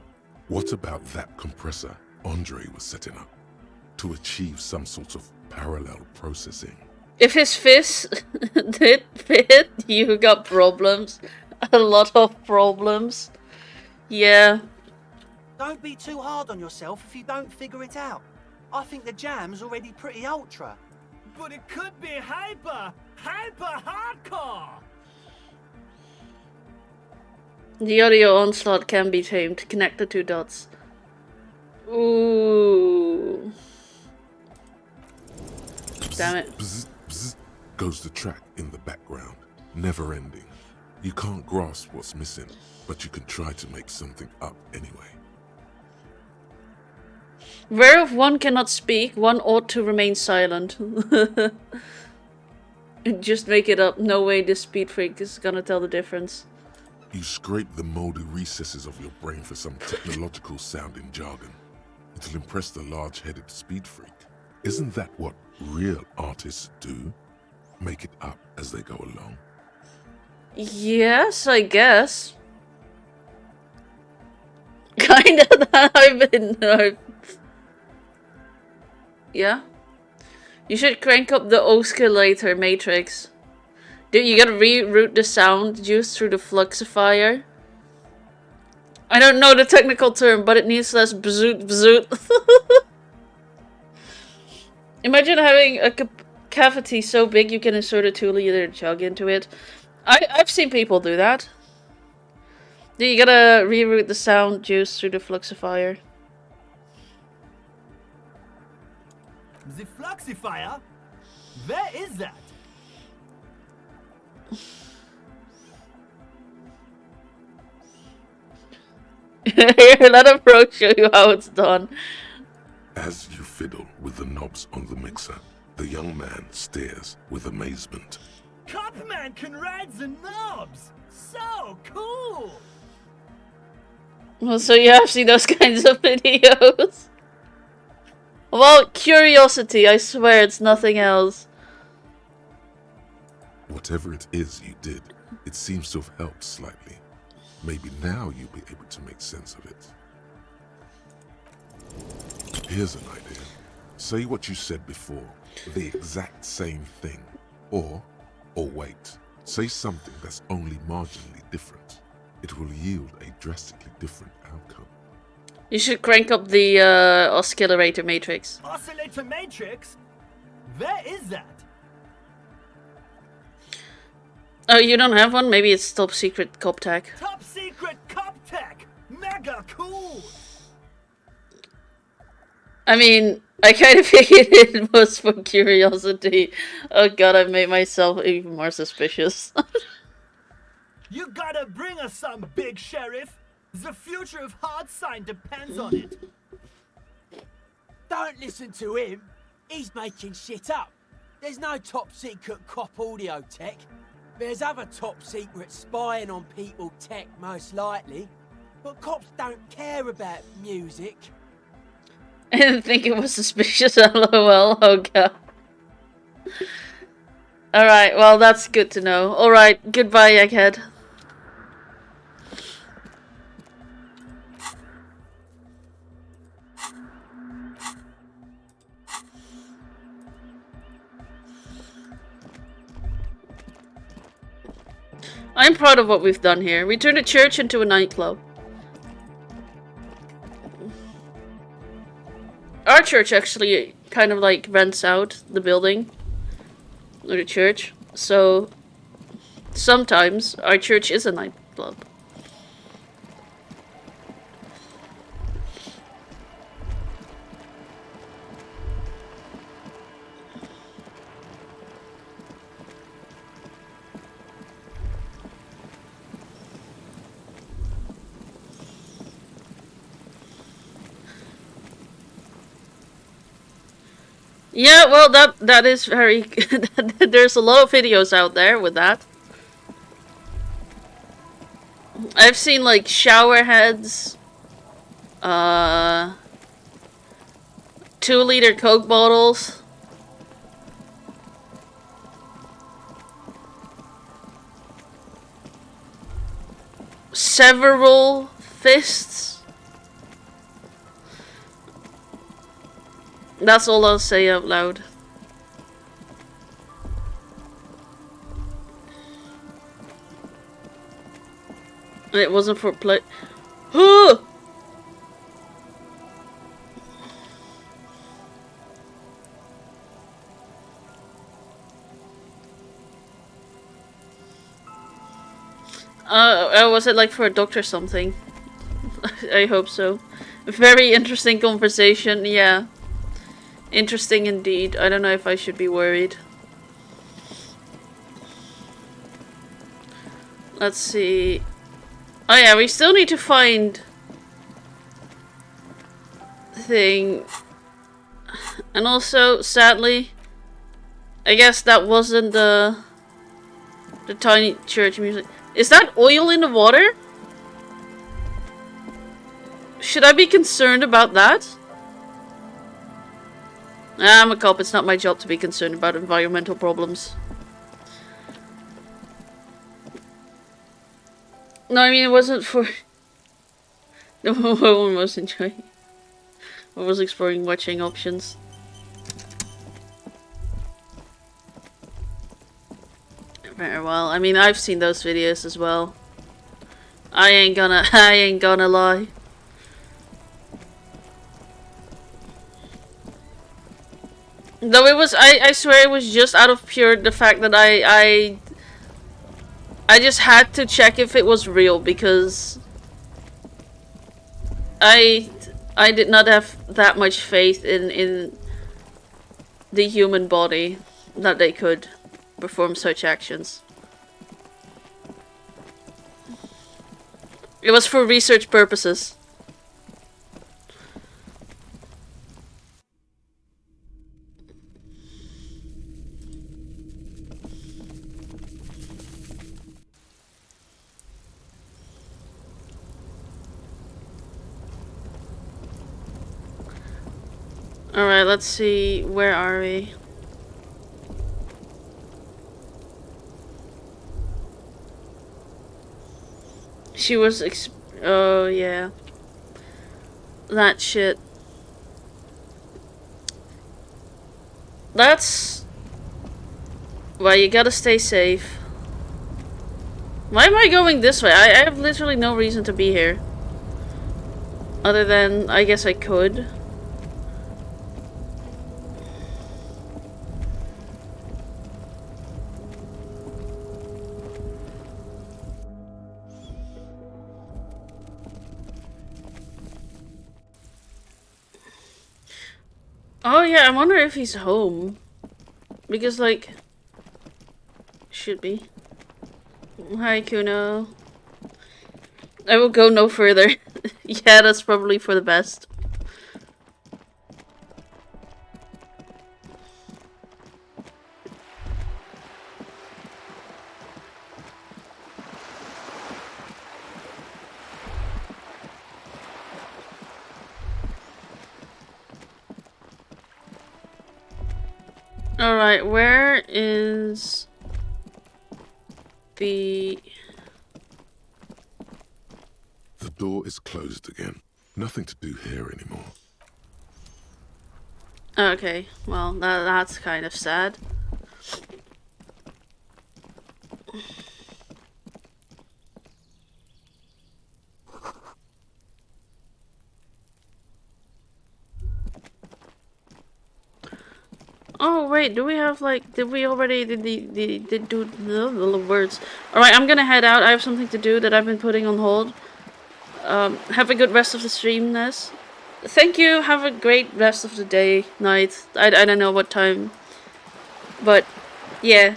What about that compressor Andre was setting up to achieve some sort of parallel processing? If his fist did fit, you got problems. A lot of problems. Yeah. Don't be too hard on yourself if you don't figure it out. I think the jam's already pretty ultra. But it could be hyper hardcore. The audio onslaught can be tamed. Connect the two dots. Ooh. Damn it. Bzz, bzz, goes the track in the background, never ending. You can't grasp what's missing, but you can try to make something up anyway. Whereof one cannot speak, one ought to remain silent. Just make it up. No way this speed freak is gonna tell the difference. You scrape the moldy recesses of your brain for some technological sounding jargon. It'll impress the large-headed speed freak. Isn't that what real artists do? Make it up as they go along. Yes, I guess. Kinda that I've been... Yeah? You should crank up the oscillator matrix. Dude, you gotta reroute the sound juice through the fluxifier. I don't know the technical term, but it needs less bzoot bzoot. Imagine having a cavity so big you can insert a 2-liter jug into it. I've seen people do that. Dude, you gotta reroute the sound juice through the fluxifier. The fluxifier? Where is that? Let a pro show you how it's done. As you fiddle with the knobs on the mixer, the young man stares with amazement. Copman can ride the knobs! So cool! Well, so you have seen those kinds of videos? Well, curiosity, I swear it's nothing else. Whatever it is you did, it seems to have helped slightly. Maybe now you'll be able to make sense of it. Here's an idea. Say what you said before, the exact same thing. Or wait, say something that's only marginally different. It will yield a drastically different outcome. You should crank up the oscillator matrix. Oscillator matrix? Where is that? Oh, you don't have one? Maybe it's top secret cop tech. Top secret cop tech! Mega cool! I mean, I kind of figured it was for curiosity. Oh god, I made myself even more suspicious. You gotta bring us some, big sheriff! The future of Hard Sign depends on it. Don't listen to him. He's making shit up. There's no top secret cop audio tech. There's other top secret spying on people tech, most likely. But cops don't care about music. I didn't think it was suspicious, lol. Oh god. Alright, well that's good to know. Alright, goodbye, egghead. I'm proud of what we've done here. We turned a church into a nightclub. Our church actually kind of like rents out the building or the church, so sometimes our church is a nightclub. Yeah, well, that is very... There's a lot of videos out there with that. I've seen, like, shower heads, 2-liter Coke bottles, several fists. That's all I'll say out loud. It wasn't for play. Was it like for a doctor or something? I hope so. Very interesting conversation, yeah. Interesting indeed. I don't know if I should be worried. Let's see. Oh yeah, we still need to find thing. And also, sadly, I guess that wasn't the tiny church music. Is that oil in the water? Should I be concerned about that? I'm a cop, it's not my job to be concerned about environmental problems. No, I mean, it wasn't for... No one was enjoying. I was exploring watching options. Very well. I mean, I've seen those videos as well. I ain't gonna lie. Though it was, I swear it was just out of pure the fact that I just had to check if it was real, because I did not have that much faith in the human body that they could perform such actions. It was for research purposes. Alright, let's see. Where are we? She was oh, yeah. That shit. That's... Well, you gotta stay safe. Why am I going this way? I have literally no reason to be here. Other than, I guess I could. Oh yeah, I wonder if he's home. Because, like... Should be. Hi, Kuno. I will go no further. Yeah, that's probably for the best. Alright, where is the... The door is closed again. Nothing to do here anymore. Okay, well, that's kind of sad. Oh wait, do we have like? Did we already did do the words? All right, I'm gonna head out. I have something to do that I've been putting on hold. Have a good rest of the stream, Ness. Thank you. Have a great rest of the day, night. I don't know what time, but yeah.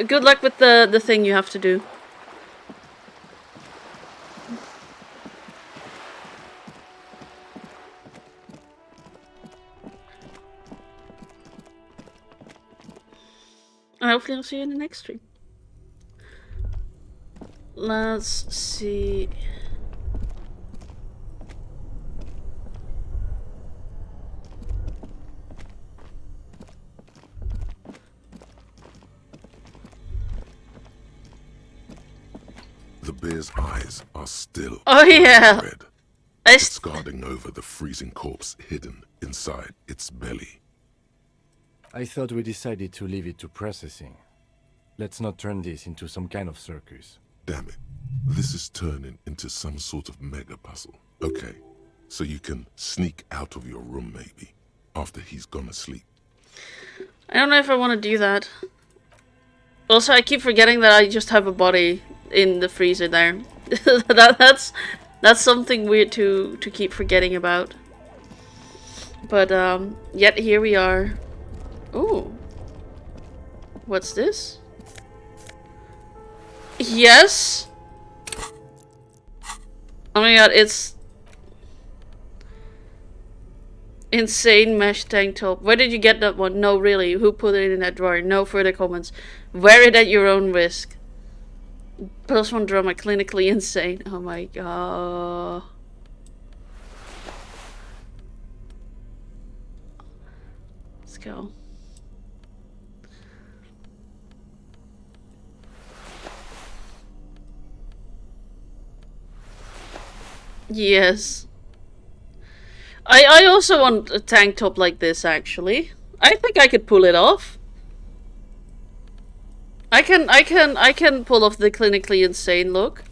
Good luck with the thing you have to do. And hopefully I'll see you in the next stream. Let's see. The bear's eyes are still red. It's guarding over the freezing corpse hidden inside its belly. I thought we decided to leave it to processing. Let's not turn this into some kind of circus. Damn it. This is turning into some sort of mega puzzle. Okay, so you can sneak out of your room maybe, after he's gone to sleep. I don't know if I want to do that. Also, I keep forgetting that I just have a body in the freezer there. that's something weird to keep forgetting about. But yet here we are. Ooh. What's this? Yes. Oh my god, it's insane mesh tank top. Where did you get that one? No, really. Who put it in that drawer? No further comments. Wear it at your own risk. +1 drama, clinically insane. Oh my god. Let's go. Yes. I also want a tank top like this, actually. I think I could pull it off. I can pull off the clinically insane look.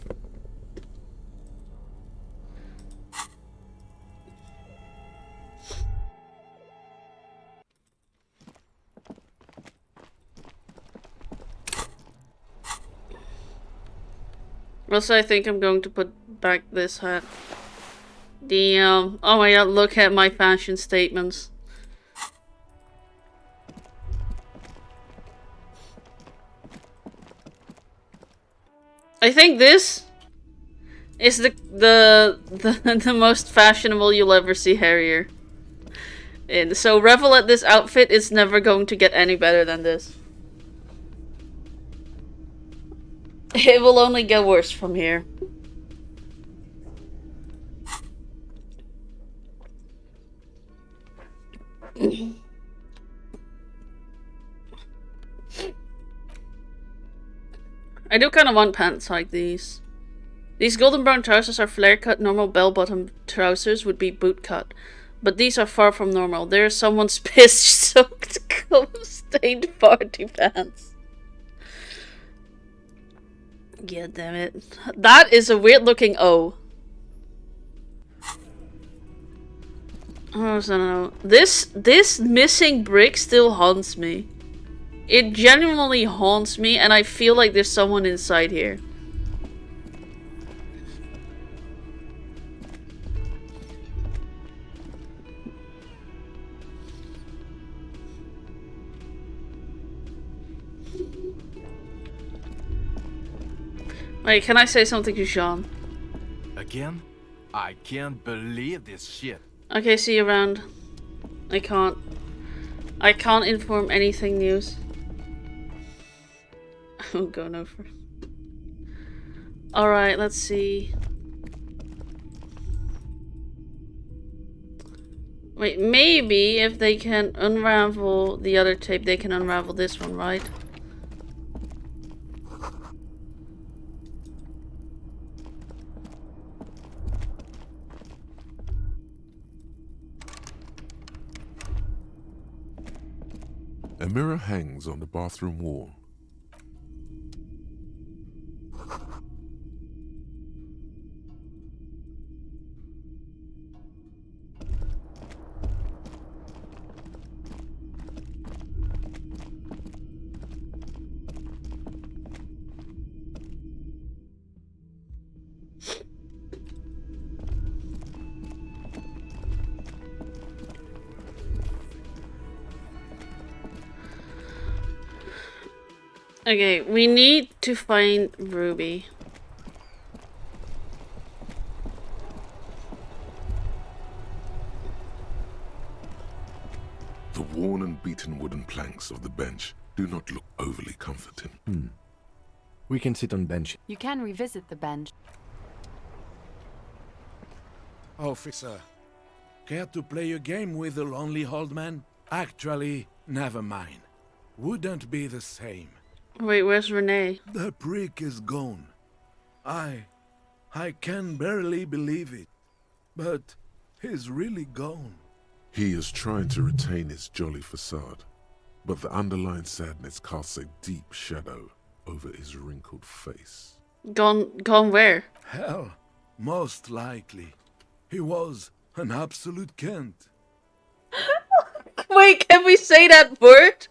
Also, I think I'm going to put back this hat. Damn. Oh my god, look at my fashion statements. I think this is the most fashionable you'll ever see Harrier in. So revel at this outfit. It's never going to get any better than this. It will only get worse from here. I do kind of want pants like these. These golden brown trousers are flare cut. Normal bell bottom trousers would be boot cut. But these are far from normal. They're someone's piss soaked stained party pants. Yeah, damn it. That is a weird looking O. Oh, I don't know. This missing brick still haunts me. It genuinely haunts me, and I feel like there's someone inside here. Wait, can I say something to Sean? Again? I can't believe this shit. Okay, see you around. I can't inform anything news. I'm going over. Alright, let's see. Wait, maybe if they can unravel the other tape, they can unravel this one, right? A mirror hangs on the bathroom wall. Okay, we need to find Ruby. The worn and beaten wooden planks of the bench do not look overly comforting. We can sit on bench. You can revisit the bench. Officer, care to play a game with the lonely old man? Actually, never mind. Wouldn't be the same. Wait, where's Renee? The prick is gone. I can barely believe it. But he's really gone. He is trying to retain his jolly facade, but the underlying sadness casts a deep shadow over his wrinkled face. Gone where? Hell, most likely. He was an absolute Kent. Wait, can we say that word?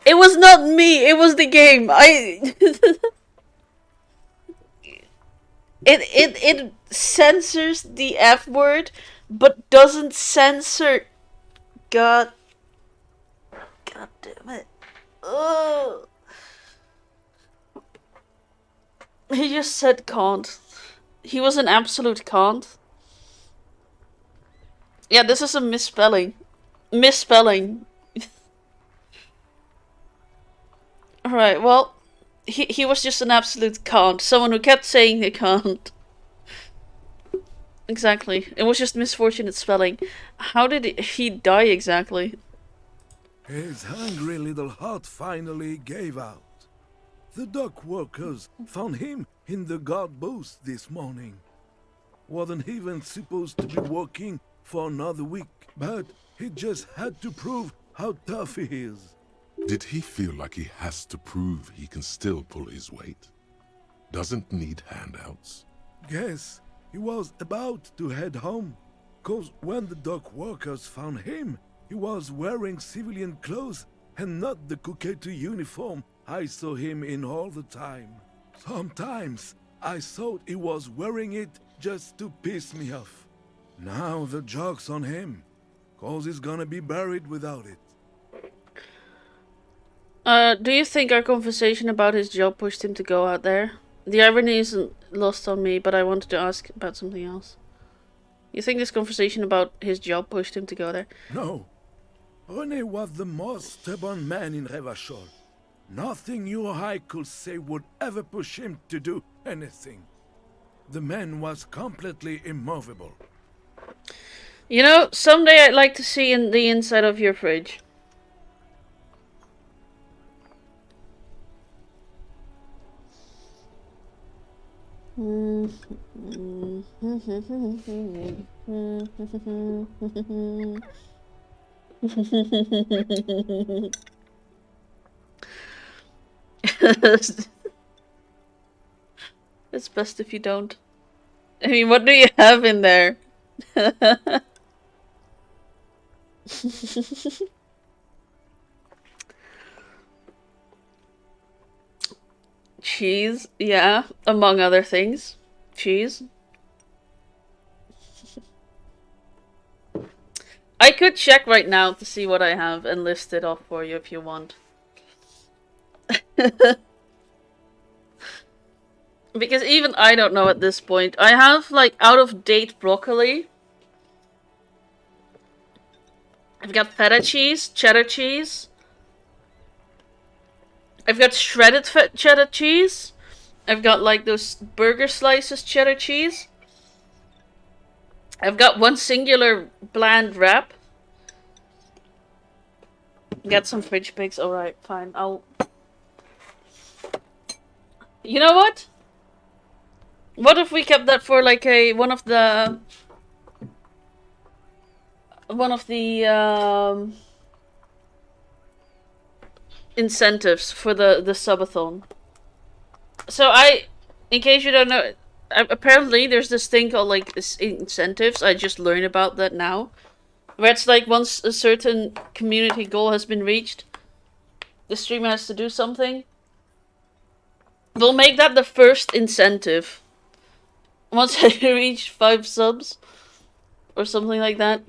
It was not me, it was the game. It censors the F word, but doesn't censor. God damn it. Ugh. He just said can't. He was an absolute can't. Yeah, this is a misspelling. Misspelling. Alright, well, he was just an absolute can't. Someone who kept saying he can't. Exactly. It was just misfortunate spelling. How did he die exactly? His hungry little heart finally gave out. The dock workers found him in the guard booth this morning. Wasn't even supposed to be working for another week, but he just had to prove how tough he is. Did he feel like he has to prove he can still pull his weight? Doesn't need handouts? Guess he was about to head home, 'cause when the dock workers found him, he was wearing civilian clothes and not the Kuketu uniform I saw him in all the time. Sometimes I thought he was wearing it just to piss me off. Now the joke's on him, 'cause he's gonna be buried without it. Do you think our conversation about his job pushed him to go out there? The irony isn't lost on me, but I wanted to ask about something else. You think this conversation about his job pushed him to go there? No. René was the most stubborn man in Revachol. Nothing you or I could say would ever push him to do anything. The man was completely immovable. You know, someday I'd like to see in the inside of your fridge. It's best if you don't. I mean, what do you have in there? Cheese, yeah, among other things. Cheese. I could check right now to see what I have and list it off for you if you want. Because even I don't know at this point. I have like out of date broccoli. I've got feta cheese, cheddar cheese. I've got shredded cheddar cheese. I've got like those burger slices cheddar cheese. I've got one singular bland wrap. Got some fridge pigs. Alright, fine. I'll... You know what? What if we kept that for like a... One of the incentives for the subathon. So in case you don't know, apparently there's this thing called like incentives. I just learned about that now. Where it's like once a certain community goal has been reached, the streamer has to do something. We'll make that the first incentive. Once I reach 5 subs, or something like that,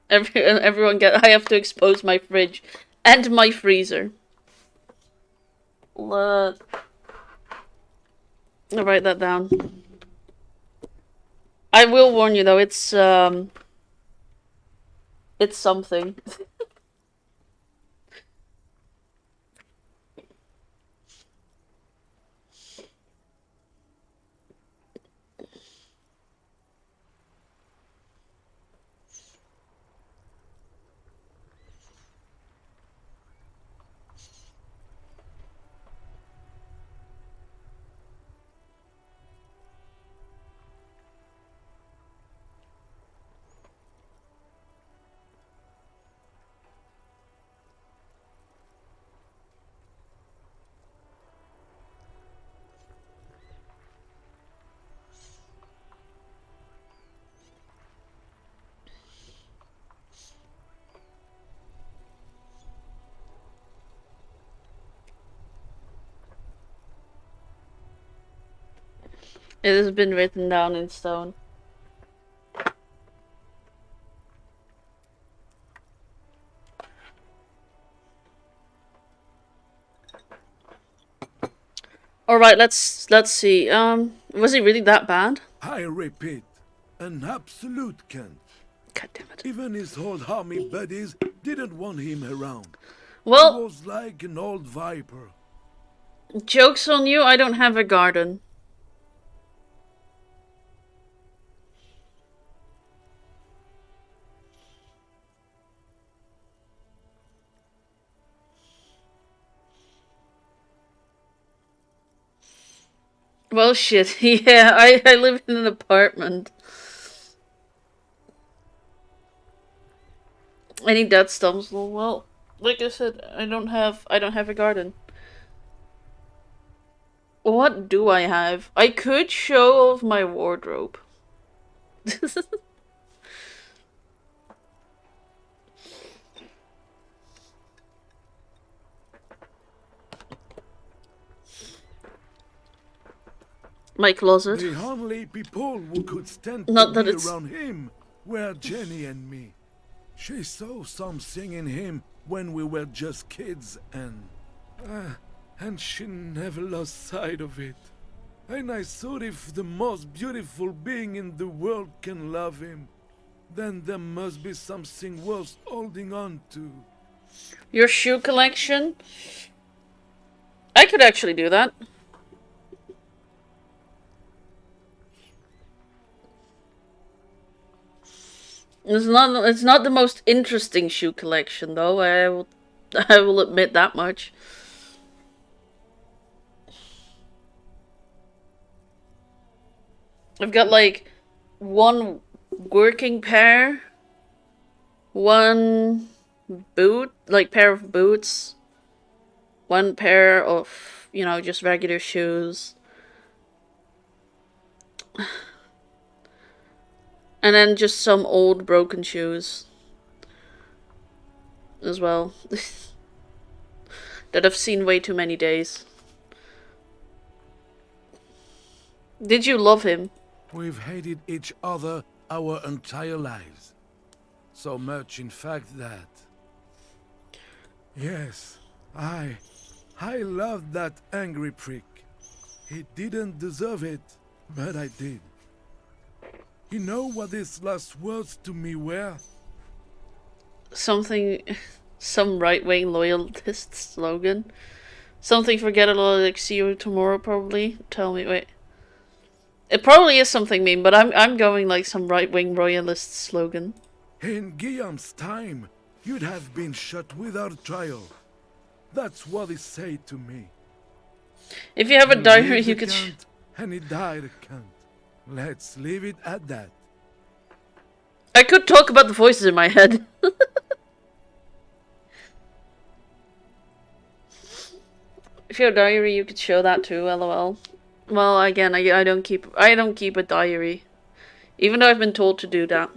everyone I have to expose my fridge And my freezer. I'll write that down. I will warn you though, it's something. It has been written down in stone. Alright, let's see. Was he really that bad? I repeat, an absolute cunt. God damn it. Even his old army buddies didn't want him around. Well, he was like an old viper. Joke's on you, I don't have a garden. Well, shit, yeah, I live in an apartment. Any dead stumps? Well, like I said, I don't have a garden. What do I have? I could show off my wardrobe. My closet. The only people who could stand Not to that be it's... around him were Jenny and me. She saw something in him when we were just kids, and she never lost sight of it. And I thought if the most beautiful being in the world can love him, then there must be something worth holding on to. Your shoe collection? I could actually do that. It's not the most interesting shoe collection though, I will admit that much. I've got like one working pair, one pair of boots, one pair of, you know, just regular shoes. And then just some old broken shoes as well that I've seen way too many days. Did you love him? We've hated each other our entire lives. So much, in fact, that... Yes, I loved that angry prick. He didn't deserve it, but I did. You know what his last words to me were? Something... some right-wing loyalist slogan. Something forget it all, like see you tomorrow probably. Tell me, wait. It probably is something mean, but I'm going like some right-wing royalist slogan. In Guillaume's time, you'd have been shot without trial. That's what he said to me. If you have a diary, you could... And he died a cunt. Let's leave it at that. I could talk about the voices in my head. If you have a diary, you could show that too, lol. Well, again, I don't keep a diary. Even though I've been told to do that.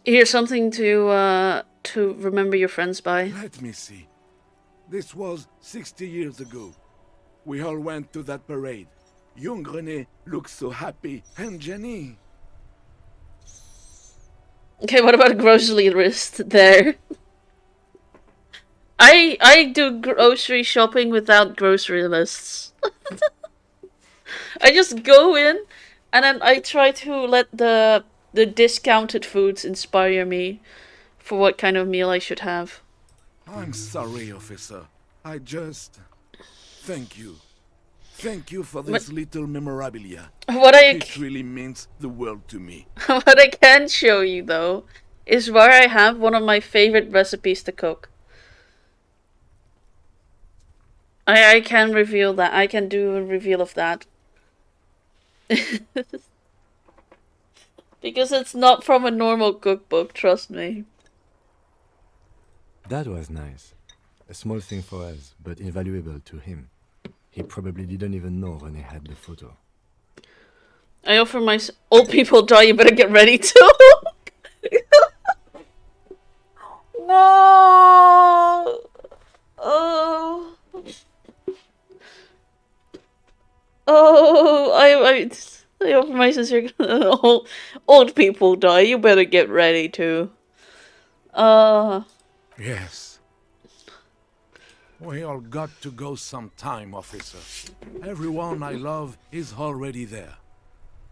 Here's something to remember your friends by. Let me see. This was 60 years ago. We all went to that parade. Young René looked so happy, and Jenny... Okay, what about a grocery list there? I do grocery shopping without grocery lists. I just go in and then I try to let the discounted foods inspire me for what kind of meal I should have. I'm sorry, officer. I just... Thank you. Thank you for this little memorabilia. It really means the world to me. What I can show you, though, is where I have one of my favorite recipes to cook. I can reveal that. I can do a reveal of that. Because it's not from a normal cookbook, trust me. That was nice. A small thing for us, but invaluable to him. He probably didn't even know René had the photo. I offer my old people die, you better get ready to. No. Oh. Oh, I offer my sister old people die, you better get ready to. Yes. We all got to go sometime, officer. Everyone I love is already there.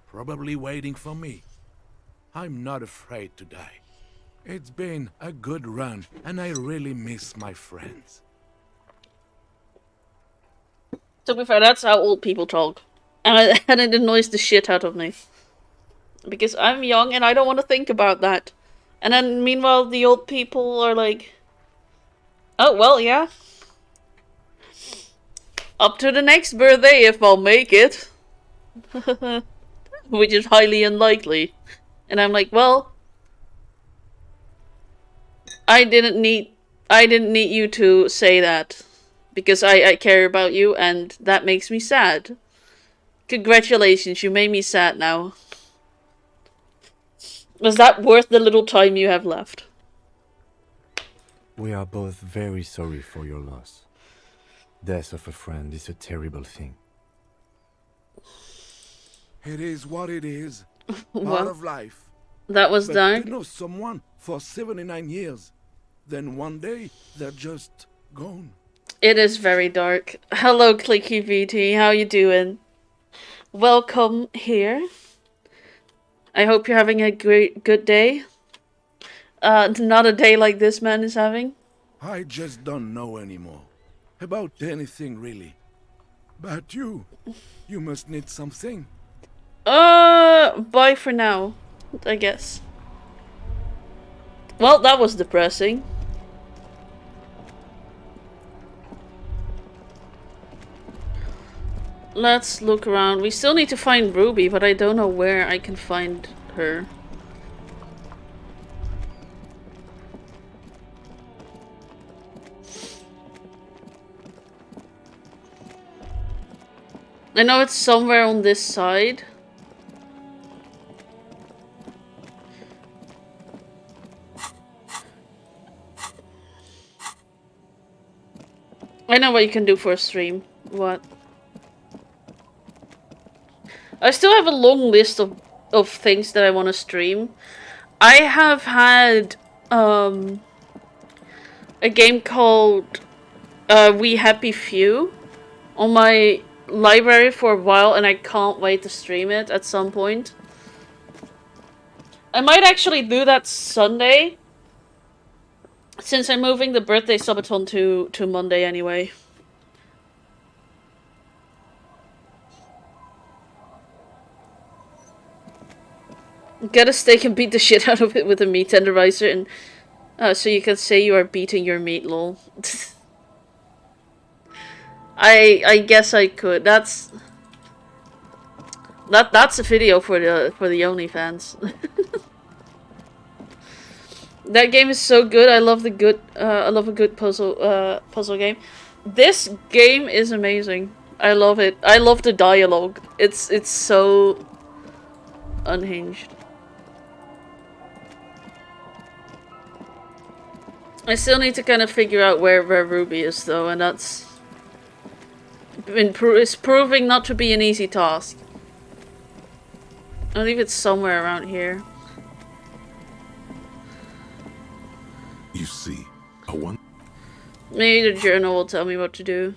Probably waiting for me. I'm not afraid to die. It's been a good run, and I really miss my friends. To be fair, that's how old people talk. And it annoys the shit out of me. Because I'm young and I don't want to think about that. And then meanwhile the old people are like, oh, well, yeah. Up to the next birthday if I'll make it. Which is highly unlikely. And I'm like, well, I didn't need you to say that. Because I care about you and that makes me sad. Congratulations, you made me sad now. Was that worth the little time you have left? We are both very sorry for your loss. Death of a friend is a terrible thing. It is what it is. Part Well, of life. that was But dark. to know someone for 79 years, then one day they're just gone. It is very dark. Hello, Clicky VT. How you doing? Welcome here. I hope you're having a good day. Not a day like this man is having. I just don't know anymore. About anything, really. But you must need something. Bye for now, I guess. Well, that was depressing. Let's look around. We still need to find Ruby, but I don't know where I can find her. I know it's somewhere on this side. I know what you can do for a stream. What? I still have a long list of things that I want to stream. I have had a game called We Happy Few on my library for a while, and I can't wait to stream it at some point. I might actually do that Sunday, since I'm moving the birthday subathon to Monday anyway. Get a steak and beat the shit out of it with a meat tenderizer, and so you can say you are beating your meat, lol. I guess I could. That's a video for the OnlyFans. That game is so good. I love a good puzzle game. This game is amazing. I love it. I love the dialogue. It's so unhinged. I still need to kind of figure out where Ruby is, though, and that's it's proving not to be an easy task. I believe it's somewhere around here. You see, a one. Maybe the journal will tell me what to do.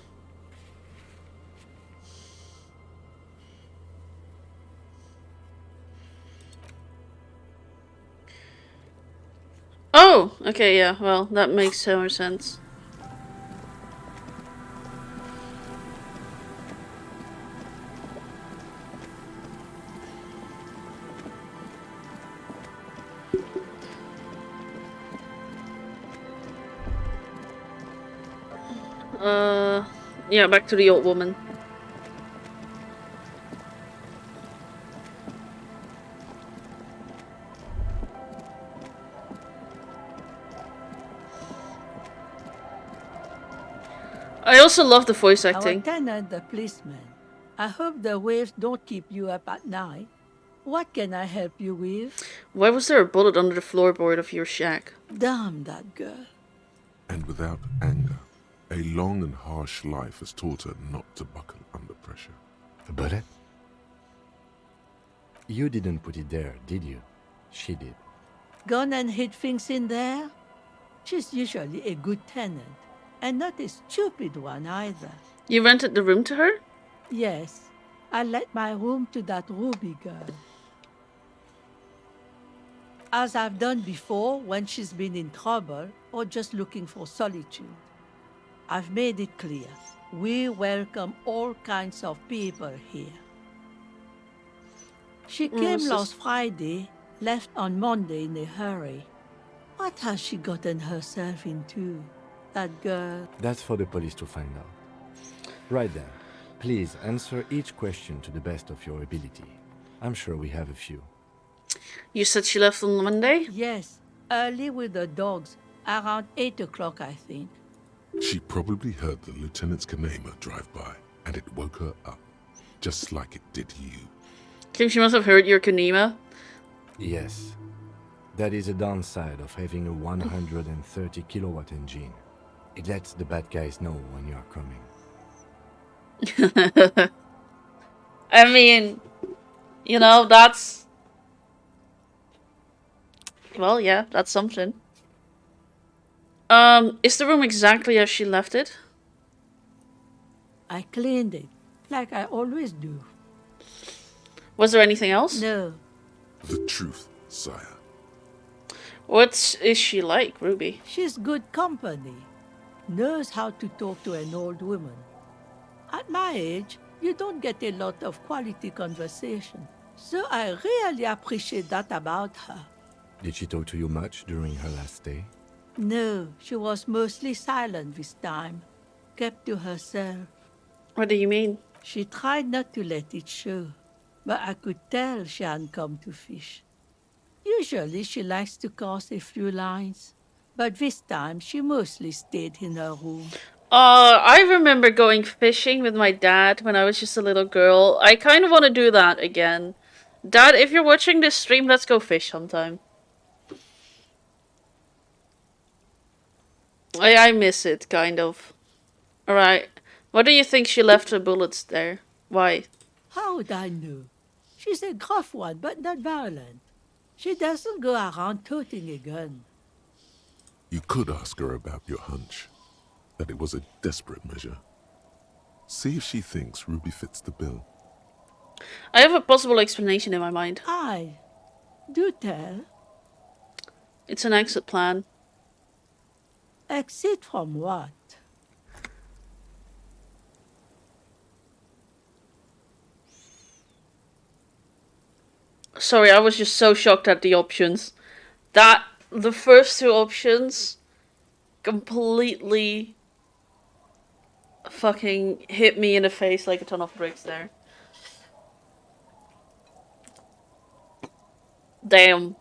Oh, okay, yeah, well, that makes more sense. Yeah, back to the old woman. I also love the voice acting. Our tenant, the policeman. I hope the waves don't keep you up at night. What can I help you with? Why was there a bullet under the floorboard of your shack? Damn that girl. And without anger, a long and harsh life has taught her not to buckle under pressure. A bullet? You didn't put it there, did you? She did. Gone and hid things in there? She's usually a good tenant, and not a stupid one either. You rented the room to her? Yes, I let my room to that Ruby girl. As I've done before when she's been in trouble or just looking for solitude. I've made it clear, we welcome all kinds of people here. She came last Friday, left on Monday in a hurry. What has she gotten herself into, that girl? That's for the police to find out. Right then, please answer each question to the best of your ability. I'm sure we have a few. You said she left on Monday? Yes, early with the dogs, around 8 o'clock, I think. She probably heard the lieutenant's Kanema drive by, and it woke her up, just like it did you. Think she must have heard your Kanema? Yes. That is a downside of having a 130 kilowatt engine. It lets the bad guys know when you are coming. I mean, you know, that's... Well, yeah, that's something. Is the room exactly as she left it? I cleaned it, like I always do. Was there anything else? No. The truth, sire. What is she like, Ruby? She's good company. Knows how to talk to an old woman. At my age, you don't get a lot of quality conversation. So I really appreciate that about her. Did she talk to you much during her last stay? No, she was mostly silent this time. Kept to herself. What do you mean? She tried not to let it show. But I could tell she hadn't come to fish. Usually she likes to cast a few lines. But this time she mostly stayed in her room. I remember going fishing with my dad when I was just a little girl. I kind of want to do that again. Dad, if you're watching this stream, let's go fish sometime. I miss it, kind of. Alright. What do you think she left her bullets there? Why? How would I know? She's a gruff one, but not violent. She doesn't go around toting a gun. You could ask her about your hunch, that it was a desperate measure. See if she thinks Ruby fits the bill. I have a possible explanation in my mind. Aye. Do tell. It's an exit plan. Exit from what? Sorry, I was just so shocked at the options. The first two options completely fucking hit me in the face like a ton of bricks there. Damn.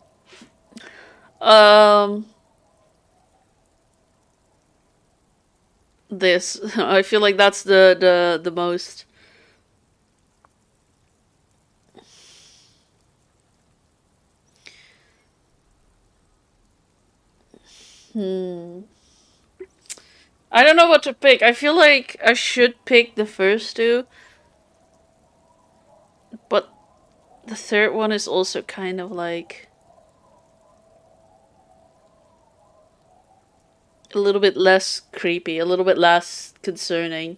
This. I feel like that's the most... I don't know what to pick. I feel like I should pick the first two. But the third one is also kind of like... a little bit less creepy, a little bit less concerning.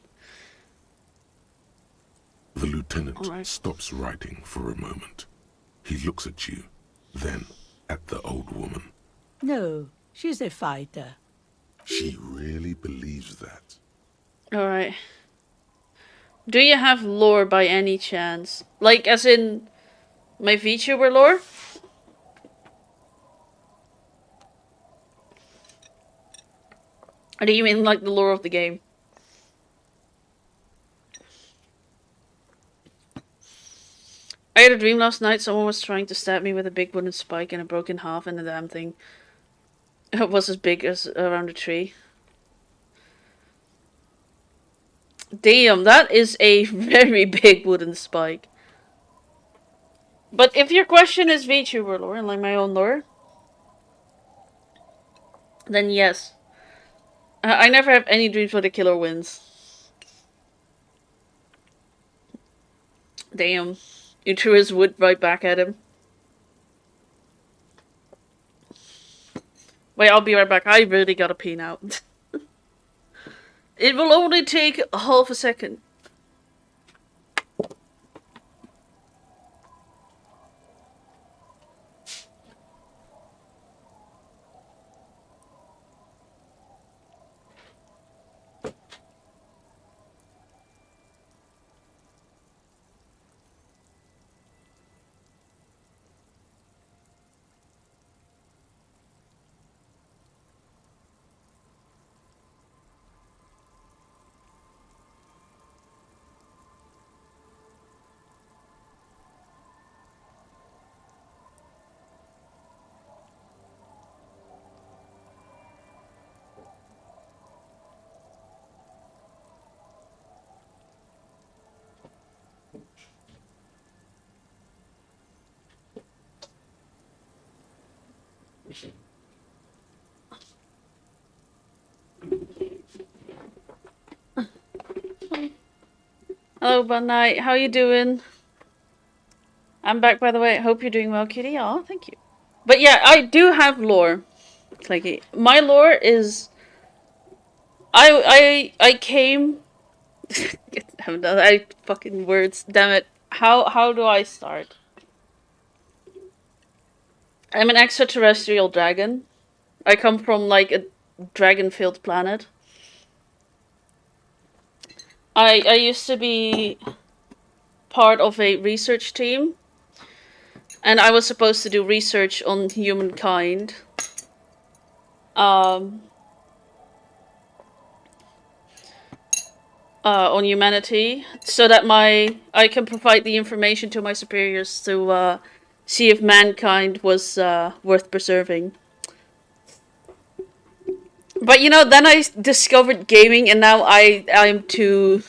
The lieutenant stops writing for a moment. He looks at you, then at the old woman. No, she's a fighter. She really believes that. Alright. Do you have lore by any chance? Like, as in my VTuber lore? Or do you mean like the lore of the game? I had a dream last night. Someone was trying to stab me with a big wooden spike and it broke in half, and the damn thing it was as big as around a tree. Damn, that is a very big wooden spike. But if your question is VTuber lore and like my own lore, then yes. I never have any dreams where the killer wins. Damn. You threw his wood right back at him. Wait, I'll be right back. I really gotta pee now. It will only take half a second. Hello, Bun Night. How you doing? I'm back, by the way. I hope you're doing well, kitty. Aw, thank you. But yeah, I do have lore. Clicky. My lore is... I came... I fucking words. Damn it. How do I start? I'm an extraterrestrial dragon. I come from, like, a dragon-filled planet. I used to be part of a research team, and I was supposed to do research on humankind. On humanity, so that I can provide the information to my superiors to see if mankind was worth preserving. But you know, then I discovered gaming, and now I'm too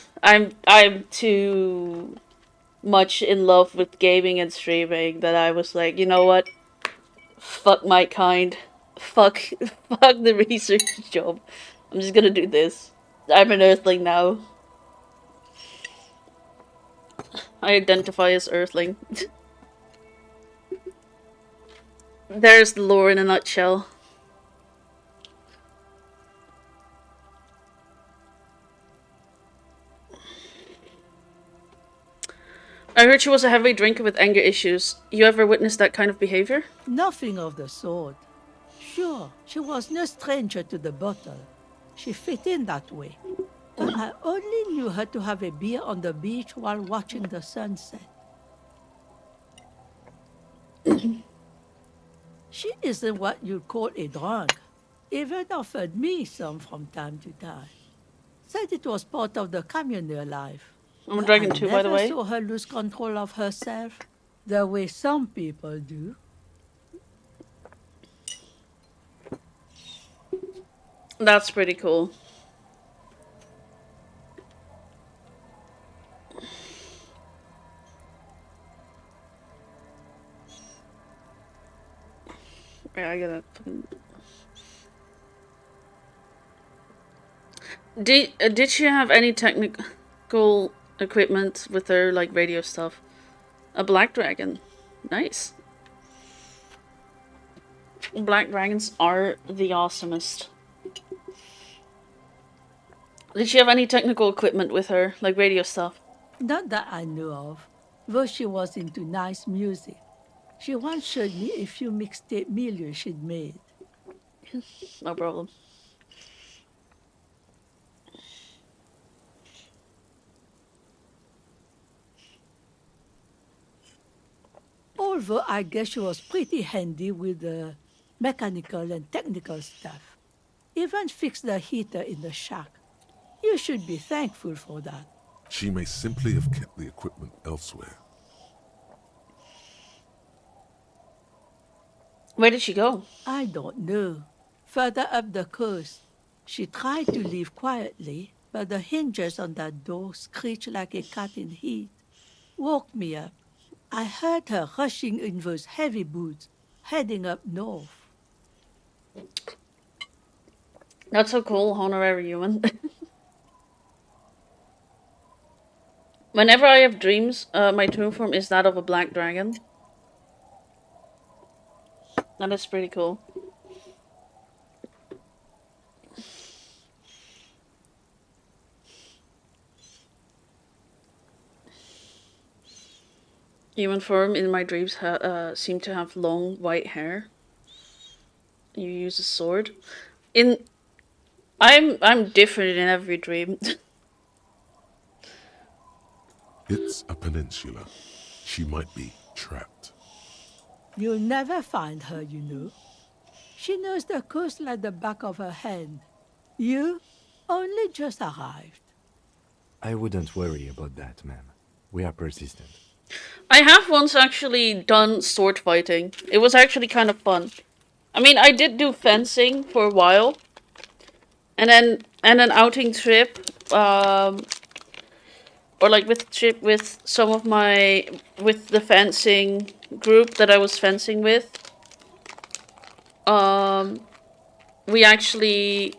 much in love with gaming and streaming that I was like, you know what? Fuck my kind. Fuck the research job. I'm just gonna do this. I'm an Earthling now. I identify as Earthling. There's the lore in a nutshell. I heard she was a heavy drinker with anger issues. You ever witnessed that kind of behavior? Nothing of the sort. Sure, she was no stranger to the bottle. She fit in that way. But I only knew her to have a beer on the beach while watching the sunset. She isn't what you'd call a drunk. Even offered me some from time to time. Said it was part of the communal life. I'm a dragon too, by the way. I never saw her lose control of herself the way some people do. That's pretty cool. Yeah, I gotta fucking... Did she have any technical equipment with her, like radio stuff? A black dragon. Nice. Black dragons are the awesomest. Did she have any technical equipment with her, like radio stuff? Not that I know of, though she was into nice music. She once showed me a few mixtape milieux she'd made. No problem. Although I guess she was pretty handy with the mechanical and technical stuff. Even fixed the heater in the shack. You should be thankful for that. She may simply have kept the equipment elsewhere. Where did she go? I don't know. Further up the coast. She tried to leave quietly, but the hinges on that door screeched like a cat in heat. Woke me up. I heard her rushing in those heavy boots, heading up north. That's so cool, honorary human. Whenever I have dreams, my tomb form is that of a black dragon. That is pretty cool. Human form in my dreams seem to have long white hair. You use a sword. I'm different in every dream. It's a peninsula. She might be trapped. You'll never find her, you know. She knows the coast like the back of her hand. You only just arrived. I wouldn't worry about that, ma'am. We are persistent. I have once actually done sword fighting. It was actually kind of fun. I mean, I did do fencing for a while. And then an outing trip, or like with some of with the fencing group that I was fencing with. We actually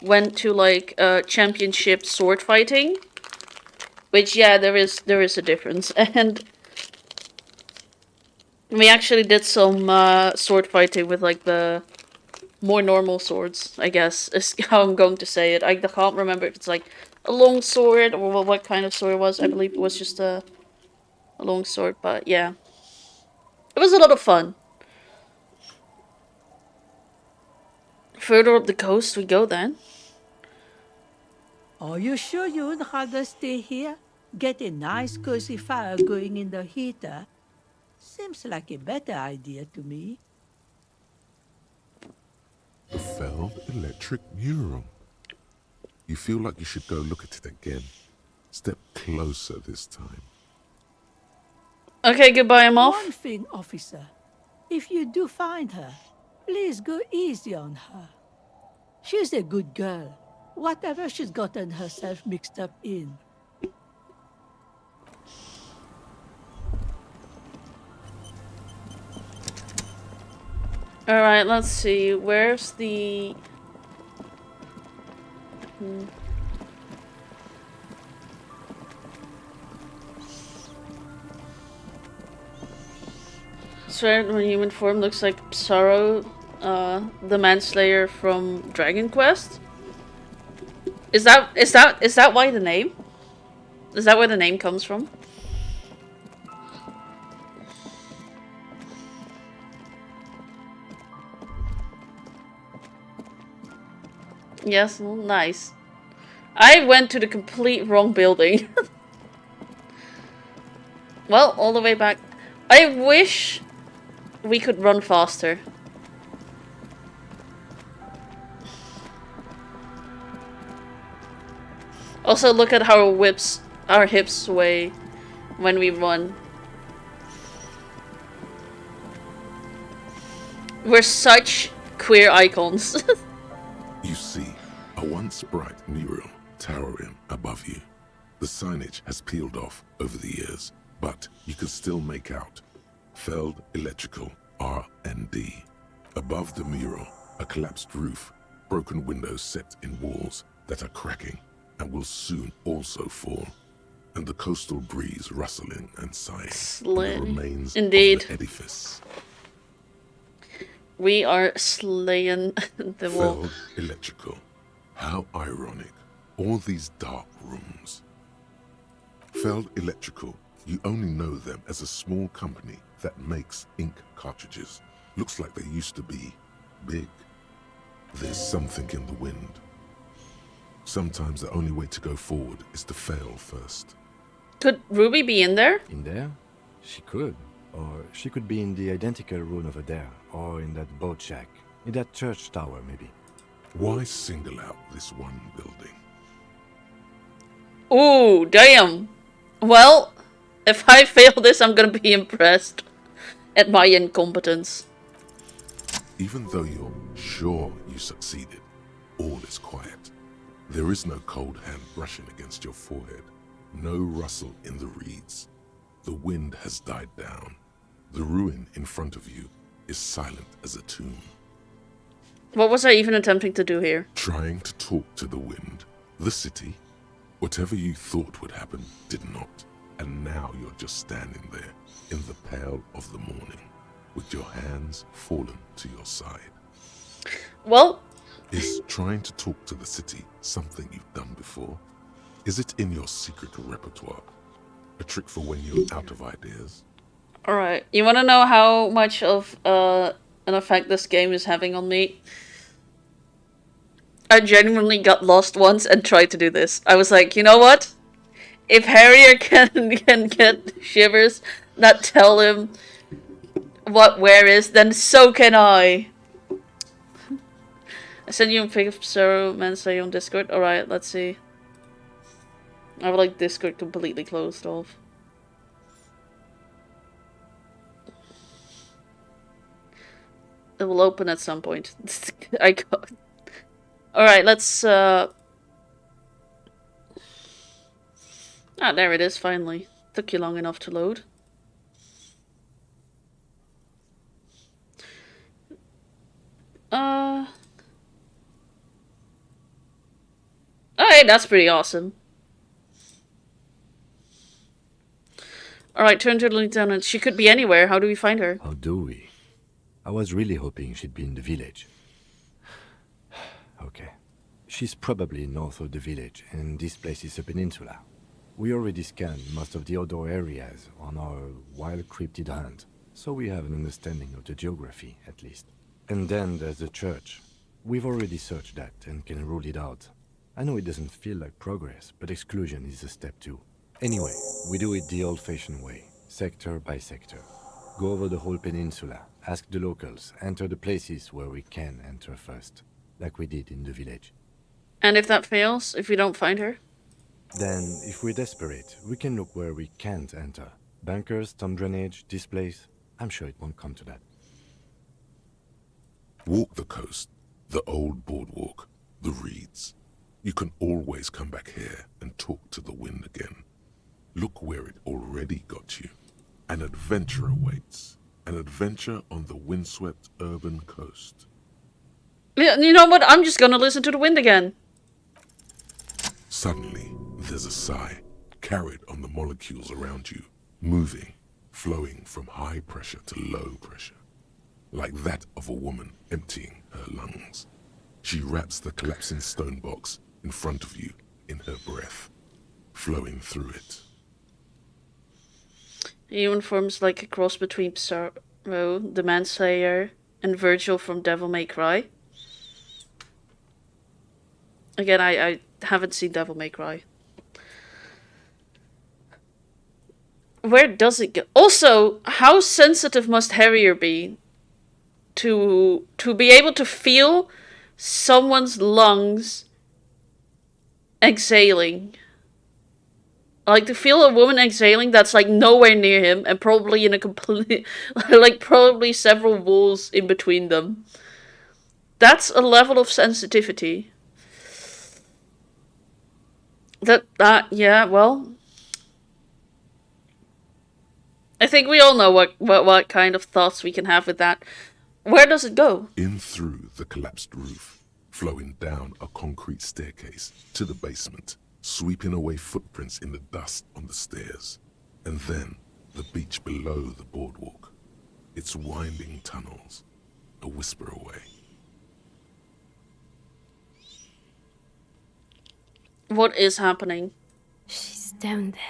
went to like championship sword fighting. Which, yeah, there is a difference. And we actually did some sword fighting with like the more normal swords, I guess, is how I'm going to say it. I can't remember if it's like a long sword or what kind of sword it was. I believe it was just a long sword, but yeah. It was a lot of fun. Further up the coast we go then. Are you sure you would rather stay here? Get a nice cozy fire going in the heater? Seems like a better idea to me. The Feld Electric Mural. You feel like you should go look at it again. Step closer this time. Okay, goodbye, I'm off. One thing, officer. If you do find her, please go easy on her. She's a good girl. Whatever she's gotten herself mixed up in. Alright, let's see. Where's the... Swear when human form looks like Psaro, the manslayer from Dragon Quest? Is that why the name? Is that where the name comes from? Yes, well, nice. I went to the complete wrong building. Well, all the way back. I wish we could run faster. Also, look at how our hips sway when we run. We're such queer icons. You see a once bright mural towering above you. The signage has peeled off over the years, but you can still make out Feld Electrical R&D. Above the mural, a collapsed roof, broken windows set in walls that are cracking and will soon also fall, and the coastal breeze rustling and sighing on the remains of the edifice. We are slaying the wall. Feld Electrical. How ironic. All these dark rooms. Feld Electrical, you only know them as a small company that makes ink cartridges. Looks like they used to be big. There's something in the wind. Sometimes the only way to go forward is to fail first. Could Ruby be in there? In there? She could. Or she could be in the identical room over there. Or in that boat shack. In that church tower, maybe. Why single out this one building? Ooh, damn. Well, if I fail this, I'm gonna be impressed at my incompetence. Even though you're sure you succeeded, all is quiet. There is no cold hand brushing against your forehead. No rustle in the reeds. The wind has died down. The ruin in front of you is silent as a tomb. What was I even attempting to do here? Trying to talk to the wind, the city. Whatever you thought would happen did not. And now you're just standing there in the pale of the morning with your hands fallen to your side. Well, is trying to talk to the city something you've done before? Is it in your secret repertoire? A trick for when you're out of ideas? alright. You wanna know how much of an effect this game is having on me? I genuinely got lost once and tried to do this. I was like, you know what? If Harrier can get shivers that tell him what where is, then so can I. I sent you a pic of Sarah Mansay on Discord. Alright, let's see. I have like Discord completely closed off. It will open at some point. I got. Alright, let's Ah, there it is, finally. Took you long enough to load. Alright, that's pretty awesome. Alright, turn to the link down and she could be anywhere. How do we find her? How do we? I was really hoping she'd be in the village. Okay. She's probably north of the village, and this place is a peninsula. We already scanned most of the outdoor areas on our wild cryptid hunt, so we have an understanding of the geography, at least. And then there's the church. We've already searched that and can rule it out. I know it doesn't feel like progress, but exclusion is a step too. Anyway, we do it the old-fashioned way, sector by sector. Go over the whole peninsula, ask the locals, enter the places where we can enter first, like we did in the village. And if that fails, if we don't find her? Then, if we're desperate, we can look where we can't enter. Bunkers, storm drainage, this place. I'm sure it won't come to that. Walk the coast, the old boardwalk, the reeds. You can always come back here and talk to the wind again. Look where it already got you. An adventure awaits. An adventure on the windswept urban coast. Yeah, you know what? I'm just gonna listen to the wind again. Suddenly, there's a sigh, carried on the molecules around you, moving, flowing from high pressure to low pressure, like that of a woman emptying her lungs. She wraps the collapsing stone box in front of you in her breath, flowing through it. Human forms like a cross between Psarro, the Manslayer, and Virgil from Devil May Cry. Again, I haven't seen Devil May Cry. Where does it go? Also, how sensitive must Harrier be to be able to feel someone's lungs exhaling? Like, to feel a woman exhaling that's, like, nowhere near him and probably in a complete... like, probably several walls in between them. That's a level of sensitivity. Yeah, well... I think we all know what kind of thoughts we can have with that. Where does it go? In through the collapsed roof, flowing down a concrete staircase to the basement, sweeping away footprints in the dust on the stairs, and then the beach below the boardwalk, its winding tunnels, a whisper away. What is happening? She's down there.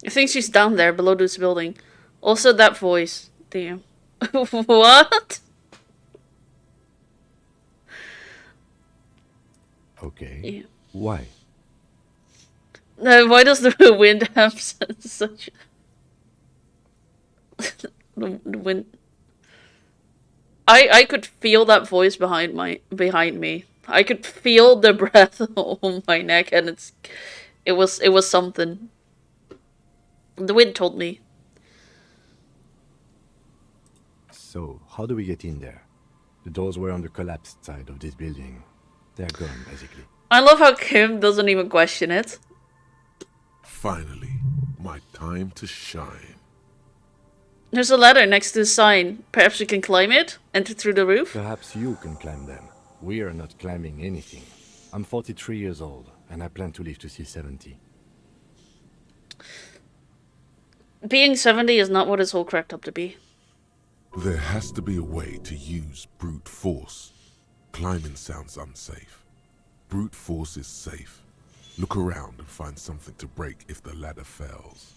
I think she's down there below this building. Also, that voice. Damn. What? Okay. Yeah. Why? No, why does the wind have such... the wind... I could feel that voice behind me. I could feel the breath on my neck, and it was something. The wind told me. So, how do we get in there? The doors were on the collapsed side of this building. They're gone, basically. I love how Kim doesn't even question it. Finally, my time to shine. There's a ladder next to the sign. Perhaps we can climb it? Enter through the roof? Perhaps you can climb them. We are not climbing anything. I'm 43 years old, and I plan to live to see 70. Being 70 is not what it's all cracked up to be. There has to be a way to use brute force. Climbing sounds unsafe. Brute force is safe. Look around and find something to break if the ladder fails.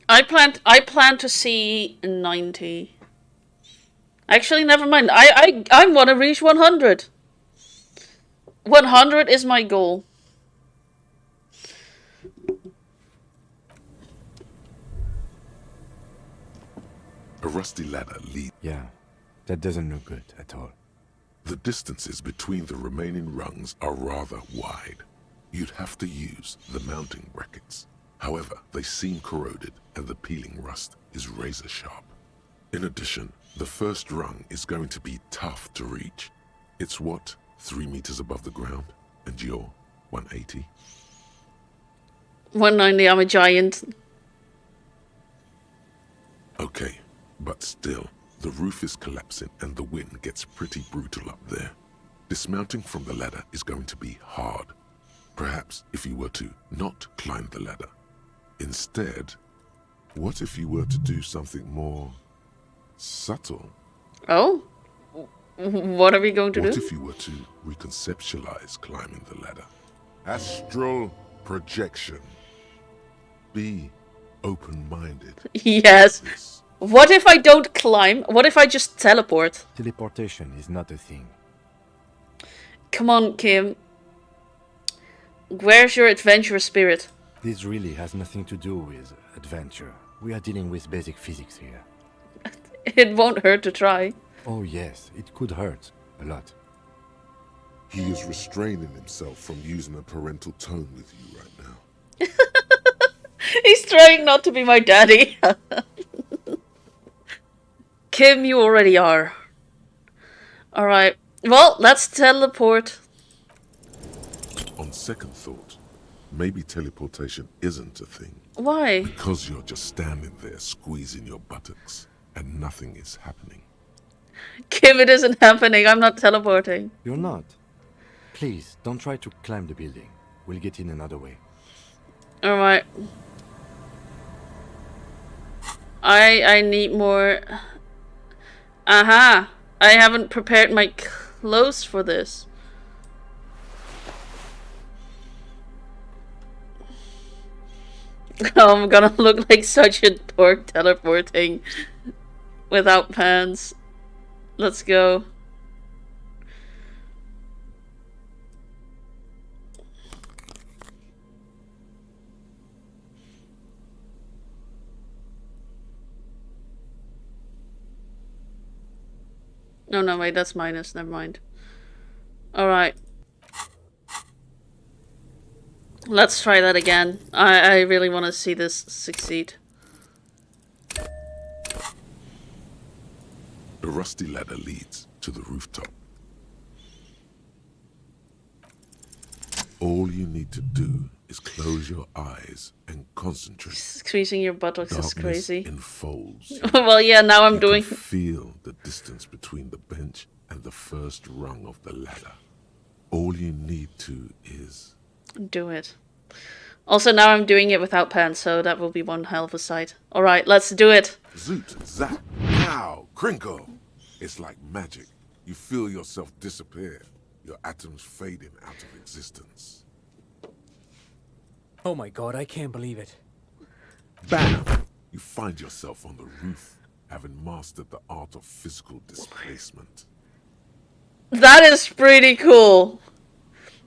I plan to see 90. Actually, never mind. I want to reach 100. 100 is my goal. A rusty ladder leads. Yeah, that doesn't look good at all. The distances between the remaining rungs are rather wide. You'd have to use the mounting brackets. However, they seem corroded and the peeling rust is razor sharp. In addition, the first rung is going to be tough to reach. It's what, 3 meters above the ground? And you're 180? 190, I'm a giant. Okay, but still, the roof is collapsing and the wind gets pretty brutal up there. Dismounting from the ladder is going to be hard. Perhaps if you were to not climb the ladder. Instead, what if you were to do something more subtle? Oh? What are we going to do? What if you were to reconceptualize climbing the ladder? Astral projection. Be open-minded. Yes. What if I don't climb? What if I just teleport? Teleportation is not a thing. Come on, Kim. Where's your adventurous spirit? This really has nothing to do with adventure. We are dealing with basic physics here. It won't hurt to try. Oh yes, it could hurt. A lot. He is restraining himself from using a parental tone with you right now. He's trying not to be my daddy. Kim, you already are. Alright. Well, let's teleport. On second thought, maybe teleportation isn't a thing. Why? Because you're just standing there squeezing your buttocks and nothing is happening. Kim, it isn't happening. I'm not teleporting. You're not? Please, don't try to climb the building. We'll get in another way. Alright. I need more... Aha! I haven't prepared my clothes for this. Oh, I'm gonna look like such a dork teleporting without pants. Let's go. Oh no, wait, that's minus, never mind. Alright. Let's try that again. I really want to see this succeed. The rusty ladder leads to the rooftop. All you need to do is close your eyes and concentrate. Squeezing your buttocks is Darkness crazy. enfolds. Well, yeah, now I'm You doing... can feel the distance between the bench and the first rung of the ladder. All you need to is... do it. Also, now I'm doing it without pants, so that will be one hell of a sight. Alright, let's do it. Zoot, zap, pow, crinkle. It's like magic. You feel yourself disappear. your atoms fading out of existence. Oh my god, I can't believe it. Bam! You find yourself on the roof, having mastered the art of physical displacement. That is pretty cool.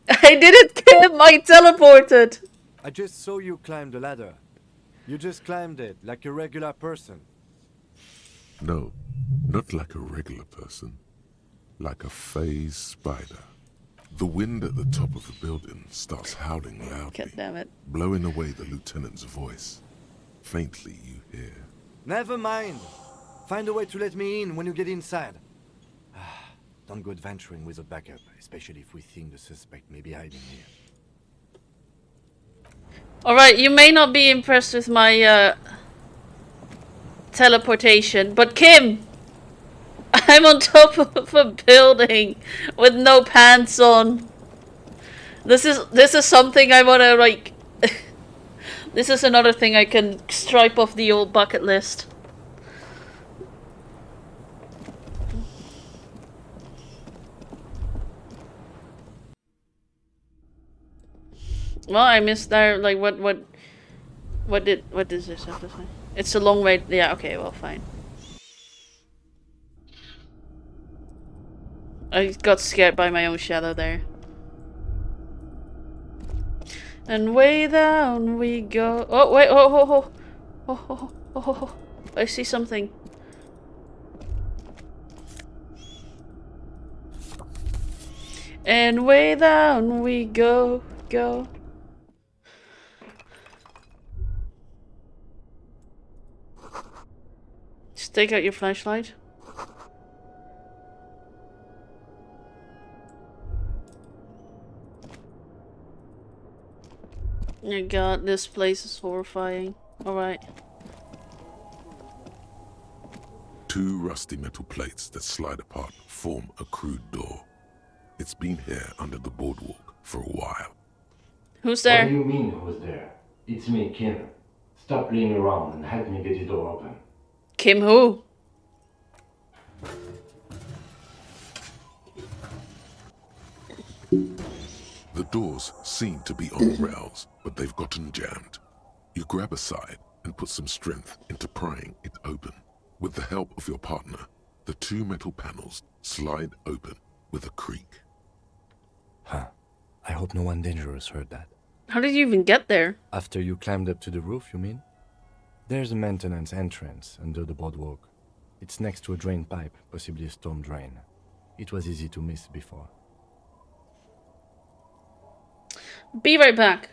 I didn't Kim, I teleported. I just saw you climb the ladder. You just climbed it like a regular person. No, not like a regular person. Like a phase spider. The wind at the top of the building starts howling loudly. God damn it. Blowing away the lieutenant's voice. Faintly you hear. Never mind. Find a way to let me in when you get inside. Don't go adventuring with a backup, especially if we think the suspect may be hiding here. Alright, you may not be impressed with my teleportation, but Kim! I'm on top of a building with no pants on. This is something I wanna like this is another thing I can stripe off the old bucket list. Well, I missed there. Like, what does this have to say? It's a long way. Yeah. Okay. Well, fine. I got scared by my own shadow there. And way down we go. Oh wait! Oh! I see something. And way down we go. Just take out your flashlight. Oh god, this place is horrifying. Alright. 2 rusty metal plates that slide apart form a crude door. It's been here under the boardwalk for a while. Who's there? What do you mean, who's there? It's me, Kim. Stop playing around and help me get the door open. Kim who? The doors seem to be on rails, but they've gotten jammed. You grab a side and put some strength into prying it open. With the help of your partner, the 2 metal panels slide open with a creak. Huh. I hope no one dangerous heard that. How did you even get there? After you climbed up to the roof, you mean? There's a maintenance entrance under the boardwalk. It's next to a drain pipe, possibly a storm drain. It was easy to miss before. Be right back.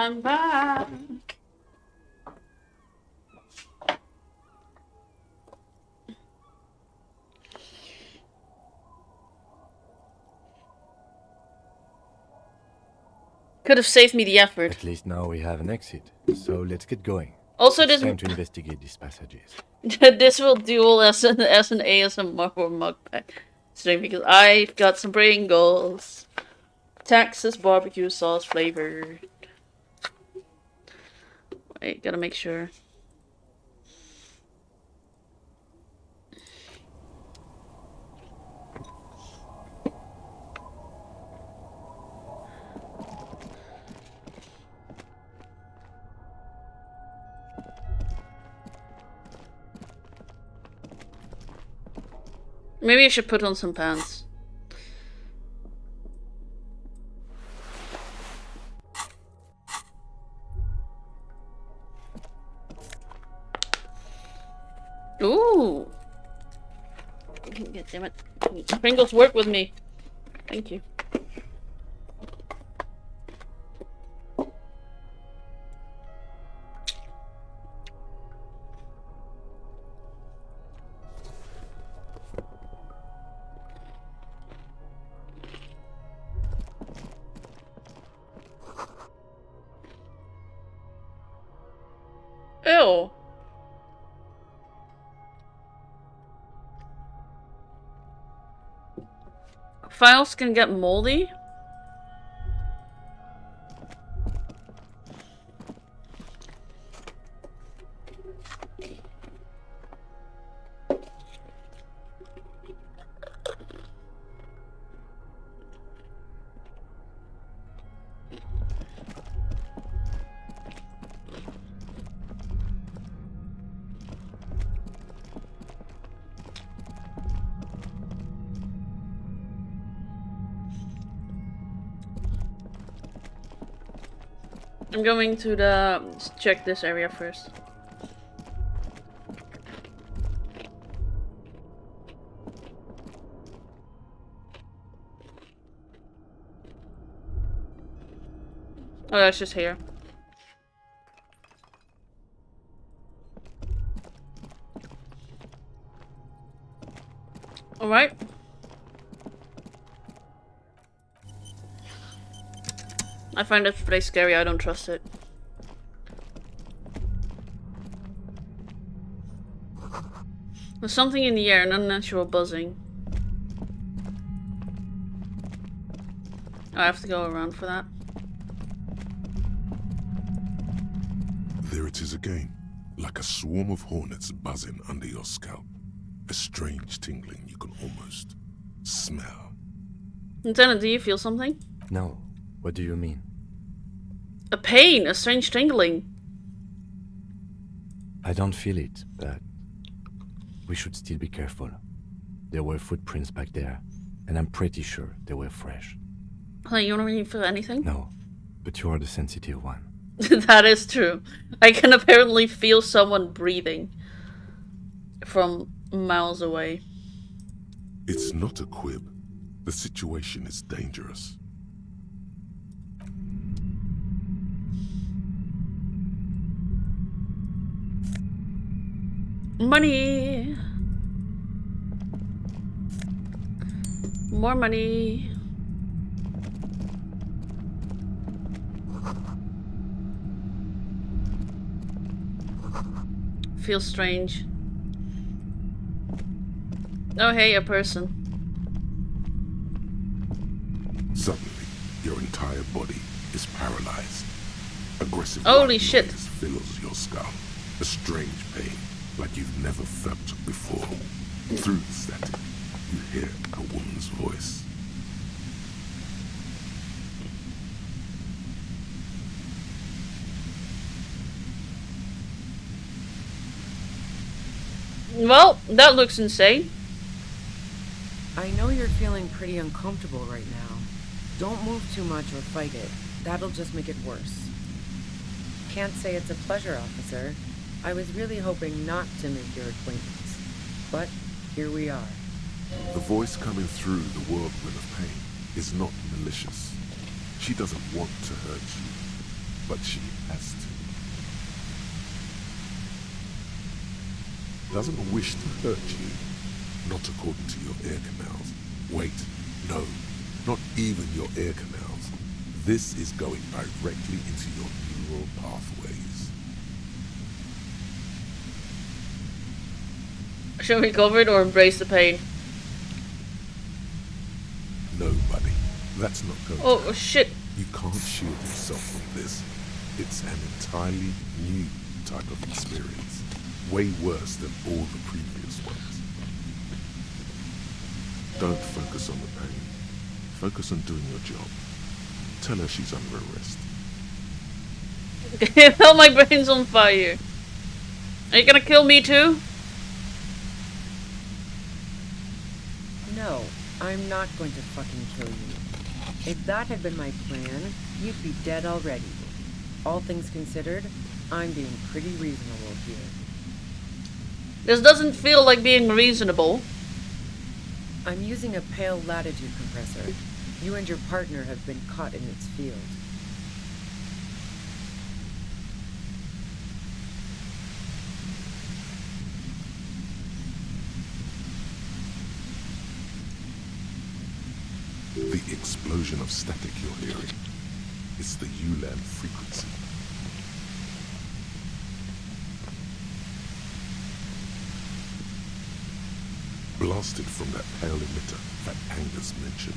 I'm back. Could have saved me the effort. At least now we have an exit, so let's get going. Also, it's this time to investigate these passages. this will duel as an ASMR or mukbang stream because I've got some Pringles, Texas barbecue sauce flavored. Wait, gotta make sure. Maybe I should put on some pants. Ooh! God damn it. Pringles, work with me. Thank you. Ew. Files can get moldy? I'm going to check this area first. Oh, that's just here. All right. I find this place scary, I don't trust it. There's something in the air, an unnatural buzzing. I have to go around for that. There it is again, like a swarm of hornets buzzing under your scalp. A strange tingling you can almost smell. Lieutenant, do you feel something? No. What do you mean? A pain, a strange tingling. I don't feel it, but we should still be careful. There were footprints back there, and I'm pretty sure they were fresh. Hey, you don't really feel anything? No, but you are the sensitive one. That is true. I can apparently feel someone breathing from miles away. It's not a quib. The situation is dangerous. Money! More money! Feels strange. Oh hey, a person. Suddenly, your entire body is paralyzed. Aggressive Holy white shit. noise fills your skull. A strange pain, like you've never felt before. Through the static, you hear a woman's voice. Well, that looks insane. I know you're feeling pretty uncomfortable right now. Don't move too much or fight it. That'll just make it worse. Can't say it's a pleasure, officer. I was really hoping not to make your acquaintance. But here we are. The voice coming through the whirlwind of pain is not malicious. She doesn't want to hurt you, but she has to. Doesn't wish to hurt you, not according to your air canals. Wait, no, not even your air canals. This is going directly into your neural pathways. Should we cover it or embrace the pain? No, buddy, that's not going to Oh, happen. shit. You can't shield yourself from this. It's an entirely new type of experience. Way worse than all the previous ones. Don't focus on the pain. Focus on doing your job. Tell her she's under arrest. Hell, my brain's on fire. Are you gonna kill me too? No, I'm not going to fucking kill you. If that had been my plan, you'd be dead already. All things considered, I'm being pretty reasonable here. This doesn't feel like being reasonable. I'm using a pale latitude compressor. You and your partner have been caught in its field. The explosion of static you're hearing. It's the ULAN frequency. Blasted from that pale emitter that Angus mentioned.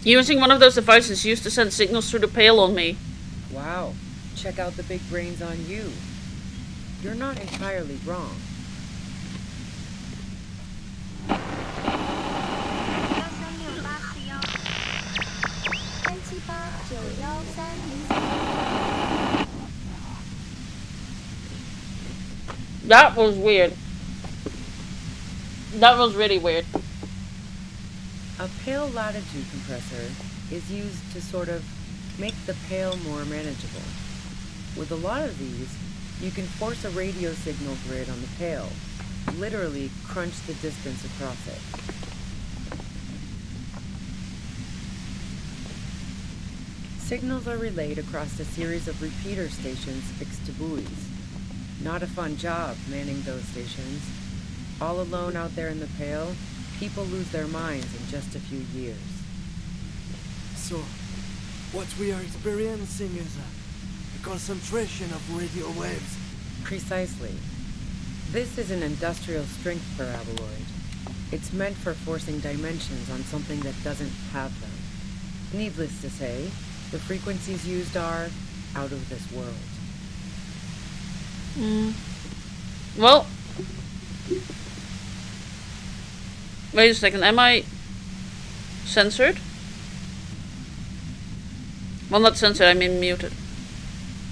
Using one of those devices used to send signals through the pale on me. Wow, check out the big brains on you. You're not entirely wrong. That was weird. That was really weird. A pale latitude compressor is used to sort of make the pale more manageable. With a lot of these, you can force a radio signal grid on the pale, literally crunch the distance across it. Signals are relayed across a series of repeater stations fixed to buoys. Not a fun job manning those stations. All alone out there in the pale, people lose their minds in just a few years. So, what we are experiencing is a concentration of radio waves. Precisely. This is an industrial strength paraboloid. It's meant for forcing dimensions on something that doesn't have them. Needless to say, the frequencies used are out of this world. Well, wait a second, am I censored? Well, not censored, I mean muted.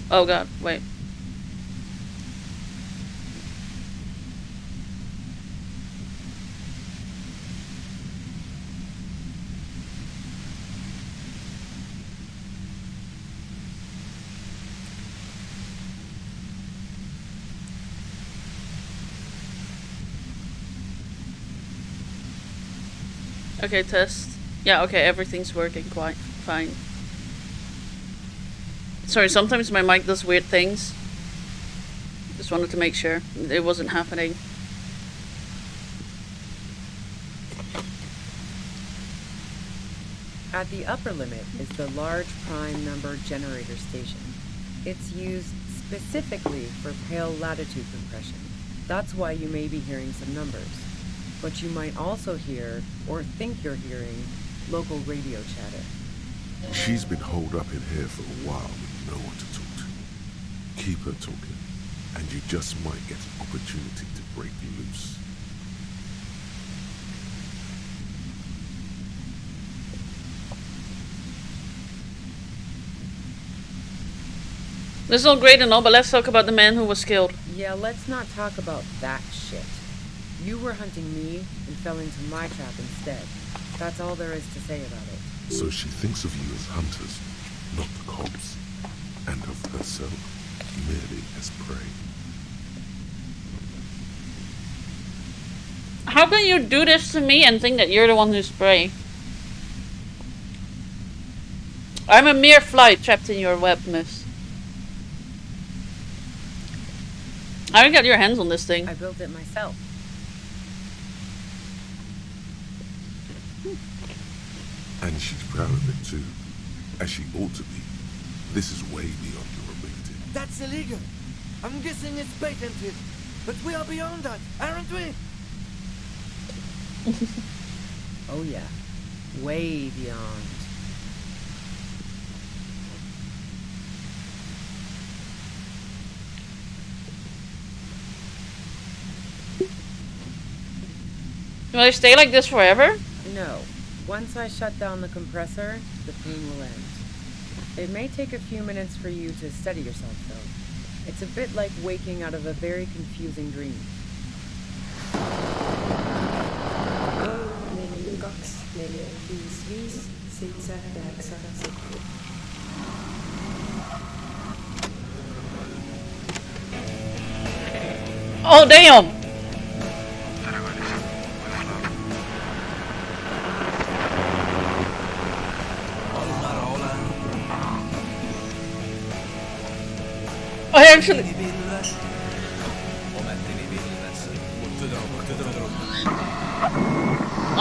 Oh god, wait. Okay, test. Yeah, okay, everything's working quite fine. Sorry, sometimes my mic does weird things. Just wanted to make sure it wasn't happening. At the upper limit is the large prime number generator station. It's used specifically for pale latitude compression. That's why you may be hearing some numbers. But you might also hear, or think you're hearing, local radio chatter. She's been holed up in here for a while with no one to talk to. Keep her talking, and you just might get an opportunity to break loose. This is all great and all, but let's talk about the man who was killed. Yeah, let's not talk about that shit. You were hunting me and fell into my trap instead. That's all there is to say about it. So she thinks of you as hunters, not the cops, and of herself merely as prey. How can you do this to me and think that you're the one who spray? I'm a mere fly trapped in your web, miss. How you got your hands on this thing? I built it myself. And she's proud of it too, as she ought to be. This is way beyond your ability. That's illegal. I'm guessing it's patented. But we are beyond that, aren't we? Oh yeah. Way beyond. Will I stay like this forever? No. Once I shut down the compressor, the pain will end. It may take a few minutes for you to steady yourself, though. It's a bit like waking out of a very confusing dream. Oh, damn! I actually...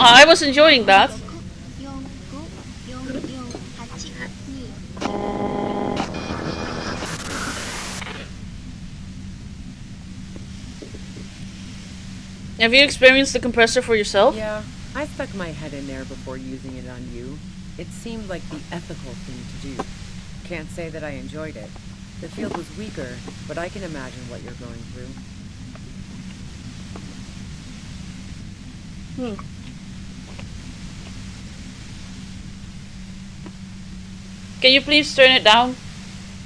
I was enjoying that. Have you experienced the compressor for yourself? Yeah, I stuck my head in there before using it on you. It seemed like the ethical thing to do. Can't say that I enjoyed it. The field was weaker, but I can imagine what you're going through. Can you please turn it down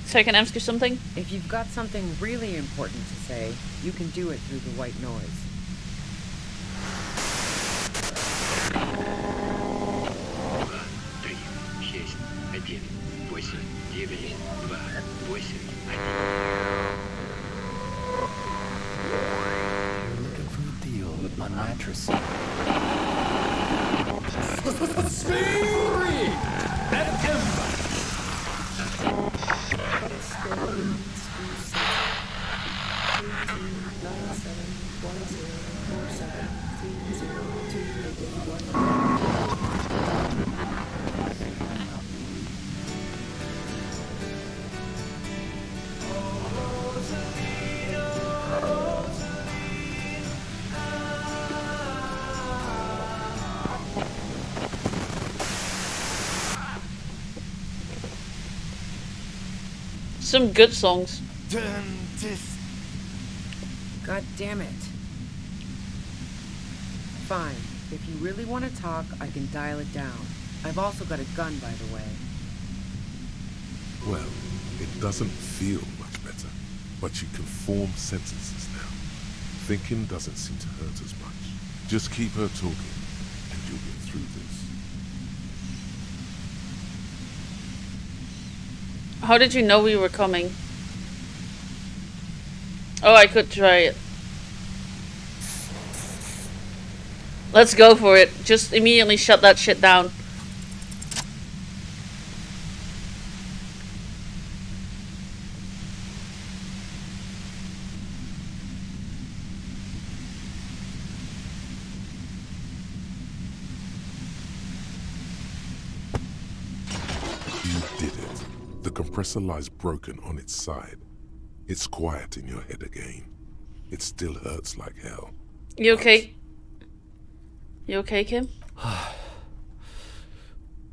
so I can ask you something? If you've got something really important to say, you can do it through the white noise. You're looking for a deal on mattress. Some good songs. God damn it. Fine. If you really want to talk, I can dial it down. I've also got a gun, by the way. Well, it doesn't feel much better, but you can form sentences now. Thinking doesn't seem to hurt as much. Just keep her talking, and you'll get through this. How did you know we were coming? Oh, I could try it. Let's go for it. Just immediately shut that shit down. You did it. The compressor lies broken on its side. It's quiet in your head again. It still hurts like hell. You okay? You okay, Kim?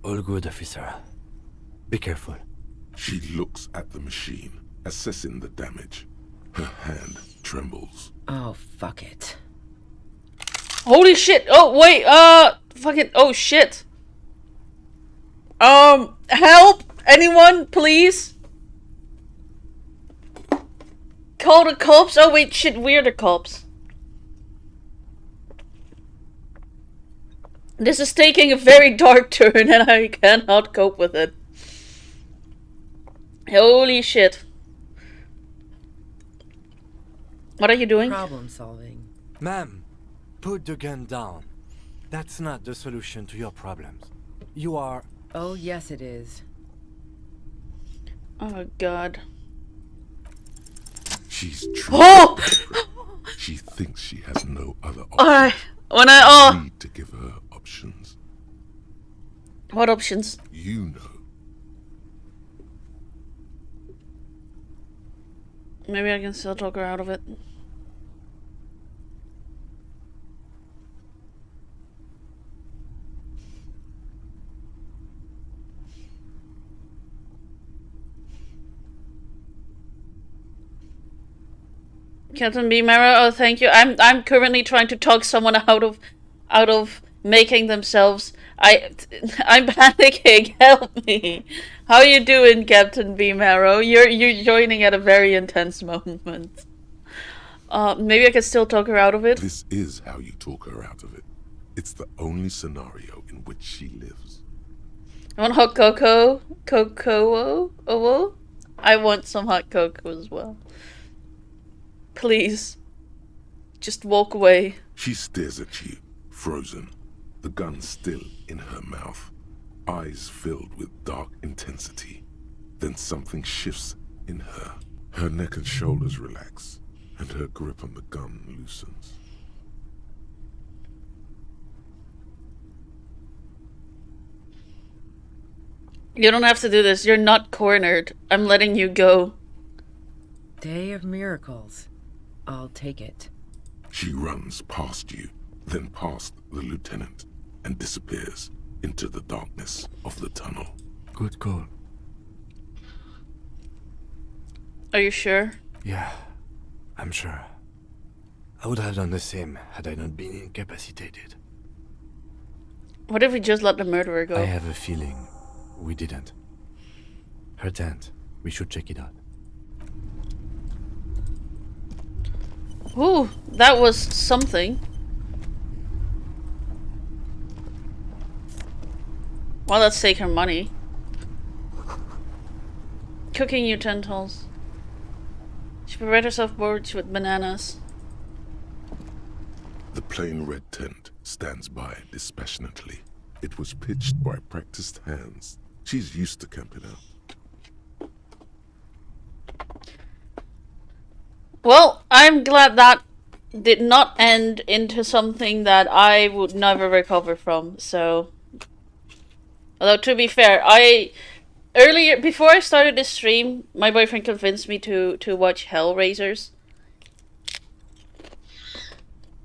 All good, officer. Be careful. She looks at the machine, assessing the damage. Her hand trembles. Oh, fuck it. Holy shit! Oh, wait, fucking, oh shit. Help! Anyone, please? Call the cops? Oh wait, shit, we're the cops. This is taking a very dark turn and I cannot cope with it. Holy shit. What are you doing? Problem solving. Ma'am, Put the gun down. That's not the solution to your problems. You are... Oh, yes it is. Oh god. She's truly desperate. She thinks she has no other option. Alright. When I need to give her options. What options? You know. Maybe I can still talk her out of it. Captain B. Mara, oh thank you. I'm currently trying to talk someone out of making themselves. I'm panicking. Help me. How you doing, Captain B. Marrow? You're joining at a very intense moment. Maybe I can still talk her out of it. This is how you talk her out of it. It's the only scenario in which she lives. I want hot cocoa. Cocoa? Oh, I want some hot cocoa as well. Please. Just walk away. She stares at you, frozen, the gun still in her mouth, eyes filled with dark intensity. Then something shifts in her. Her neck and shoulders relax, and her grip on the gun loosens. You don't have to do this. You're not cornered. I'm letting you go. Day of miracles. I'll take it. She runs past you, then past the lieutenant, and disappears into the darkness of the tunnel. Good call. Are you sure? Yeah, I'm sure. I would have done the same had I not been incapacitated. What if we just let the murderer go? I have a feeling we didn't. Her tent. We should check it out. Ooh, that was something. Well, let's take her money. Cooking utensils. She prepared herself porridge with bananas. The plain red tent stands by dispassionately. It was pitched by practiced hands. She's used to camping out. Well, I'm glad that did not end into something that I would never recover from, so... Although, to be fair, earlier, before I started this stream, my boyfriend convinced me to watch Hellraisers.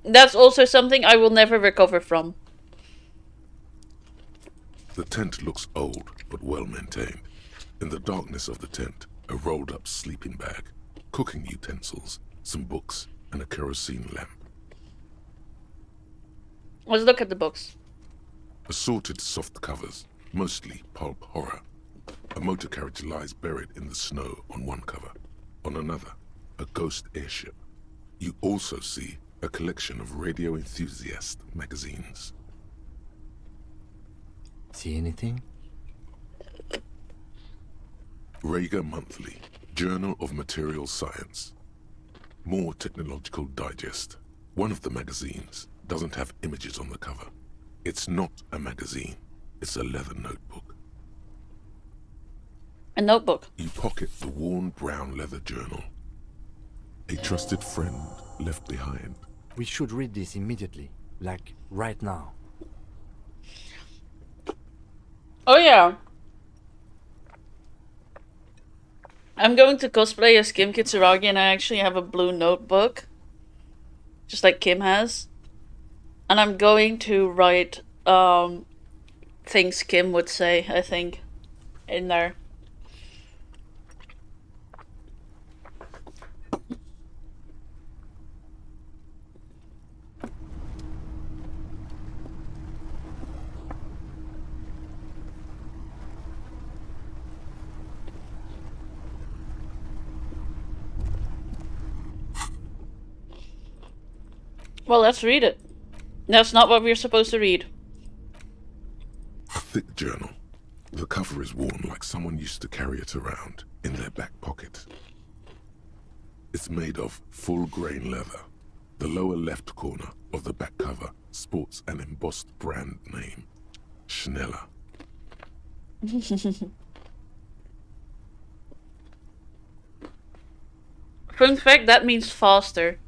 That's also something I will never recover from. The tent looks old, but well maintained. In the darkness of the tent, a rolled up sleeping bag, cooking utensils, some books, and a kerosene lamp. Let's look at the books. Assorted soft covers, mostly pulp horror. A motor carriage lies buried in the snow on one cover. On another, a ghost airship. You also see a collection of radio enthusiast magazines. See anything? Rager Monthly, Journal of Material Science. More Technological Digest. One of the magazines doesn't have images on the cover. It's not a magazine. It's a leather notebook. A notebook? You pocket the worn brown leather journal. A trusted friend left behind. We should read this immediately. Like, right now. Oh yeah. I'm going to cosplay as Kim Kitsuragi, and I actually have a blue notebook. Just like Kim has. And I'm going to write things Kim would say, I think, in there. Well, let's read it. That's not what we're supposed to read. A thick journal. The cover is worn like someone used to carry it around in their back pocket. It's made of full-grain leather, The lower left corner of the back cover sports an embossed brand name, Schneller. Fun fact, that means faster.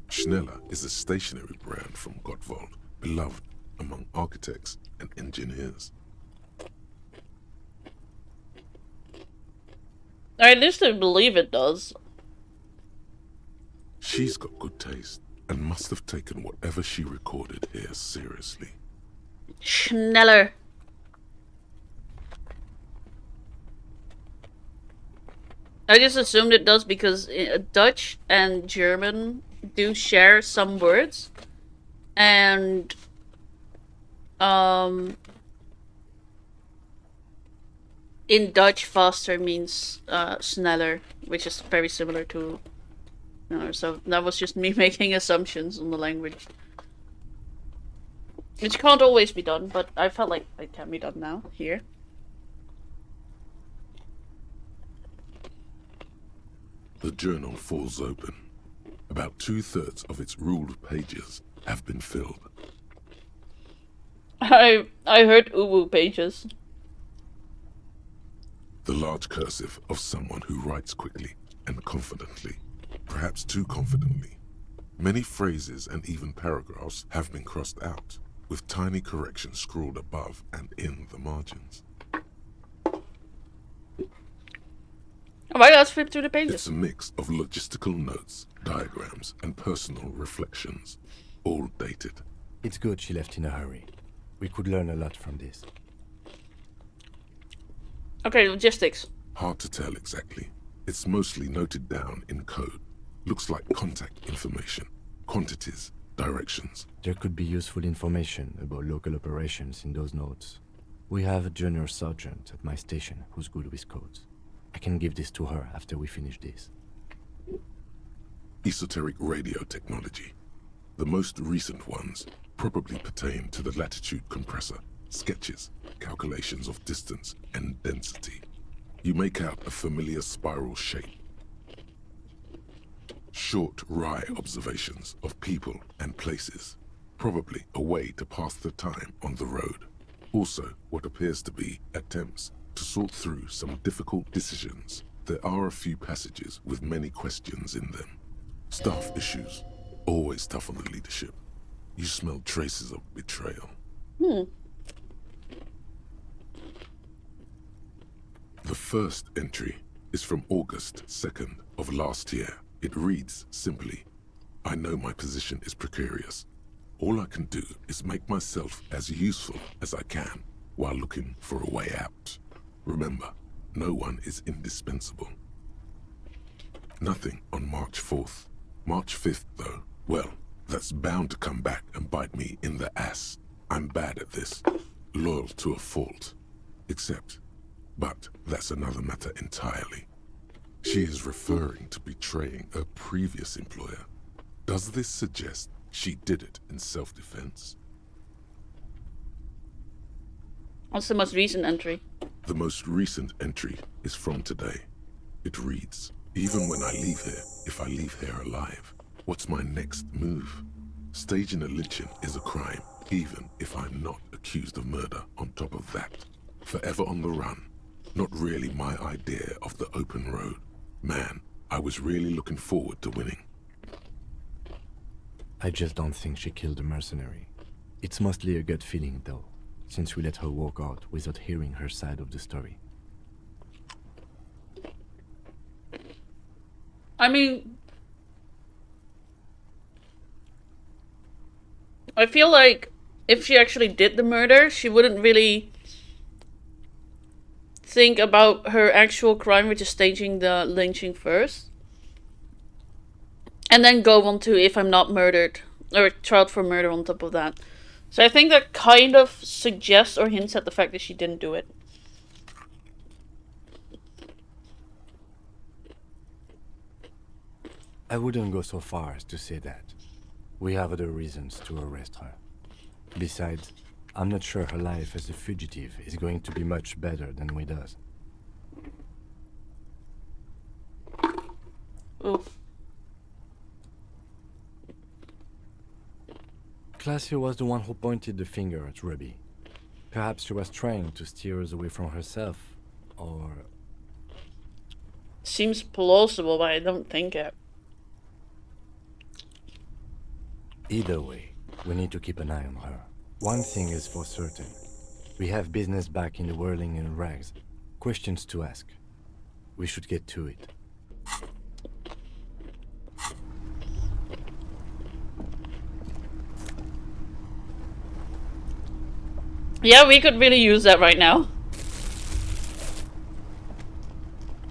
Schneller is a stationery brand from Gottwald, beloved among architects and engineers. At least I believe it does. She's got good taste and must have taken whatever she recorded here seriously. Schneller. I just assumed it does because Dutch and German do share some words, and in Dutch faster means sneller, which is very similar to, so that was just me making assumptions on the language, which can't always be done, but I felt like it can be done now here. The journal falls open. About 2/3 of its ruled pages have been filled. I heard uwu pages. The large cursive of someone who writes quickly and confidently, perhaps too confidently. Many phrases and even paragraphs have been crossed out, with tiny corrections scrawled above and in the margins. Alright, let's flip through the pages. It's a mix of logistical notes, diagrams, and personal reflections, all dated. It's good she left in a hurry. We could learn a lot from this. Okay, logistics. Hard to tell exactly. It's mostly noted down in code. Looks like contact information, quantities, directions. There could be useful information about local operations in those notes. We have a junior sergeant at my station who's good with codes. I can give this to her after we finish this. Esoteric radio technology. The most recent ones probably pertain to the latitude compressor, sketches, calculations of distance and density. You make out a familiar spiral shape. Short wry observations of people and places, probably a way to pass the time on the road. Also, what appears to be attempts to sort through some difficult decisions. There are a few passages with many questions in them. Staff issues, always tough on the leadership. You smell traces of betrayal. The first entry is from August 2nd of last year. It reads simply, I know my position is precarious. All I can do is make myself as useful as I can while looking for a way out. Remember, no one is indispensable. Nothing on March 4th. March 5th, though, well, that's bound to come back and bite me in the ass. I'm bad at this. Loyal to a fault. But that's another matter entirely. She is referring to betraying a previous employer. Does this suggest she did it in self-defense? What's the most recent entry? The most recent entry is from today. It reads, even when I leave here, if I leave here alive, what's my next move? Staging a lynching is a crime, even if I'm not accused of murder on top of that. Forever on the run. Not really my idea of the open road. Man, I was really looking forward to winning. I just don't think she killed a mercenary. It's mostly a gut feeling, though, since we let her walk out without hearing her side of the story. I mean, I feel like if she actually did the murder, she wouldn't really think about her actual crime, which is staging the lynching first. And then go on to if I'm not murdered, or tried for murder on top of that. So I think that kind of suggests or hints at the fact that she didn't do it. I wouldn't go so far as to say that. We have other reasons to arrest her. Besides, I'm not sure her life as a fugitive is going to be much better than we does. Oof. Classio was the one who pointed the finger at Ruby. Perhaps she was trying to steer us away from herself, or... Seems plausible, but I don't think it. Either way, we need to keep an eye on her. One thing is for certain. We have business back in the whirling in rags. Questions to ask. We should get to it. Yeah, we could really use that right now.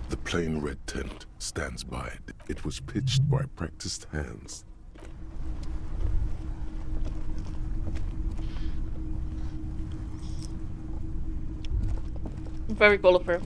The plain red tent stands by. It was pitched by practiced hands. Very cool of her.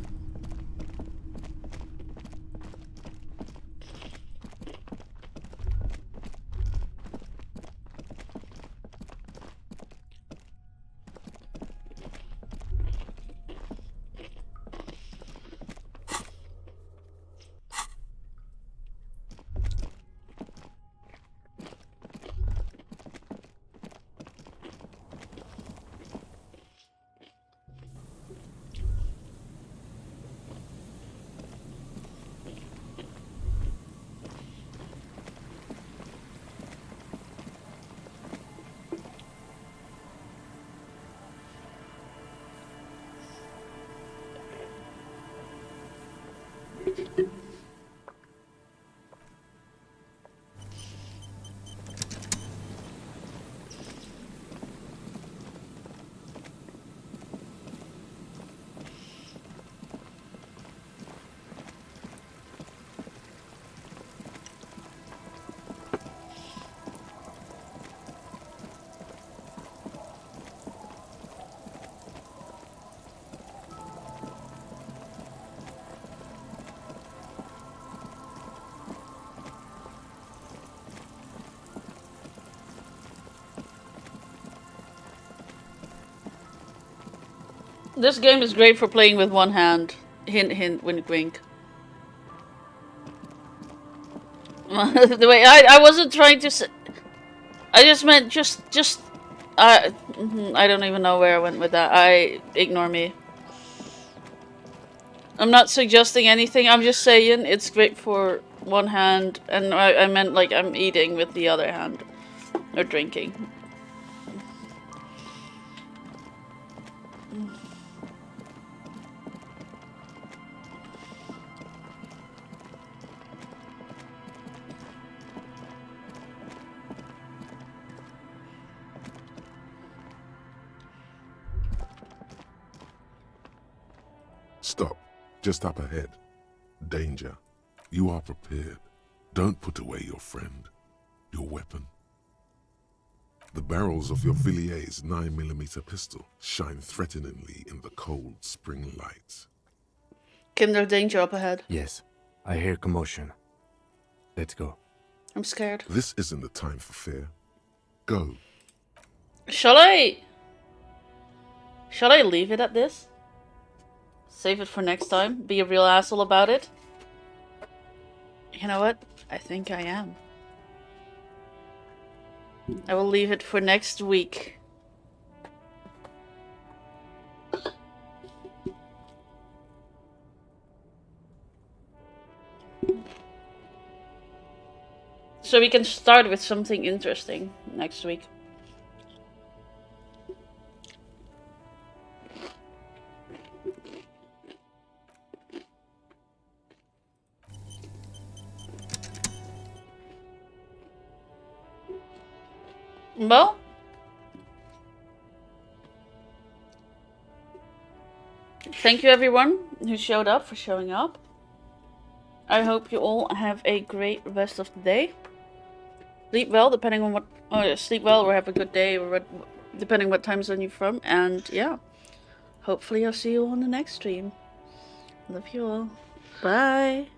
This game is great for playing with one hand. Hint, hint, wink, wink. The way I wasn't trying to say. I just meant just. I don't even know where I went with that. Ignore me. I'm not suggesting anything. I'm just saying it's great for one hand, and I meant like I'm eating with the other hand, or drinking. Stop. Just up ahead. Danger. You are prepared. Don't put away your friend. Your weapon. The barrels of your Villier's 9mm pistol shine threateningly in the cold spring light. Kinder, danger up ahead. Yes, I hear commotion. Let's go. I'm scared. This isn't the time for fear. Go. Shall I leave it at this? Save it for next time? Be a real asshole about it? You know what? I think I am. I will leave it for next week. So we can start with something interesting next week. Well, thank you everyone who showed up for showing up. I hope you all have a great rest of the day. Sleep well, depending on what. Sleep well or have a good day, or depending what time zone you're from. And yeah, hopefully I'll see you on the next stream. Love you all. Bye.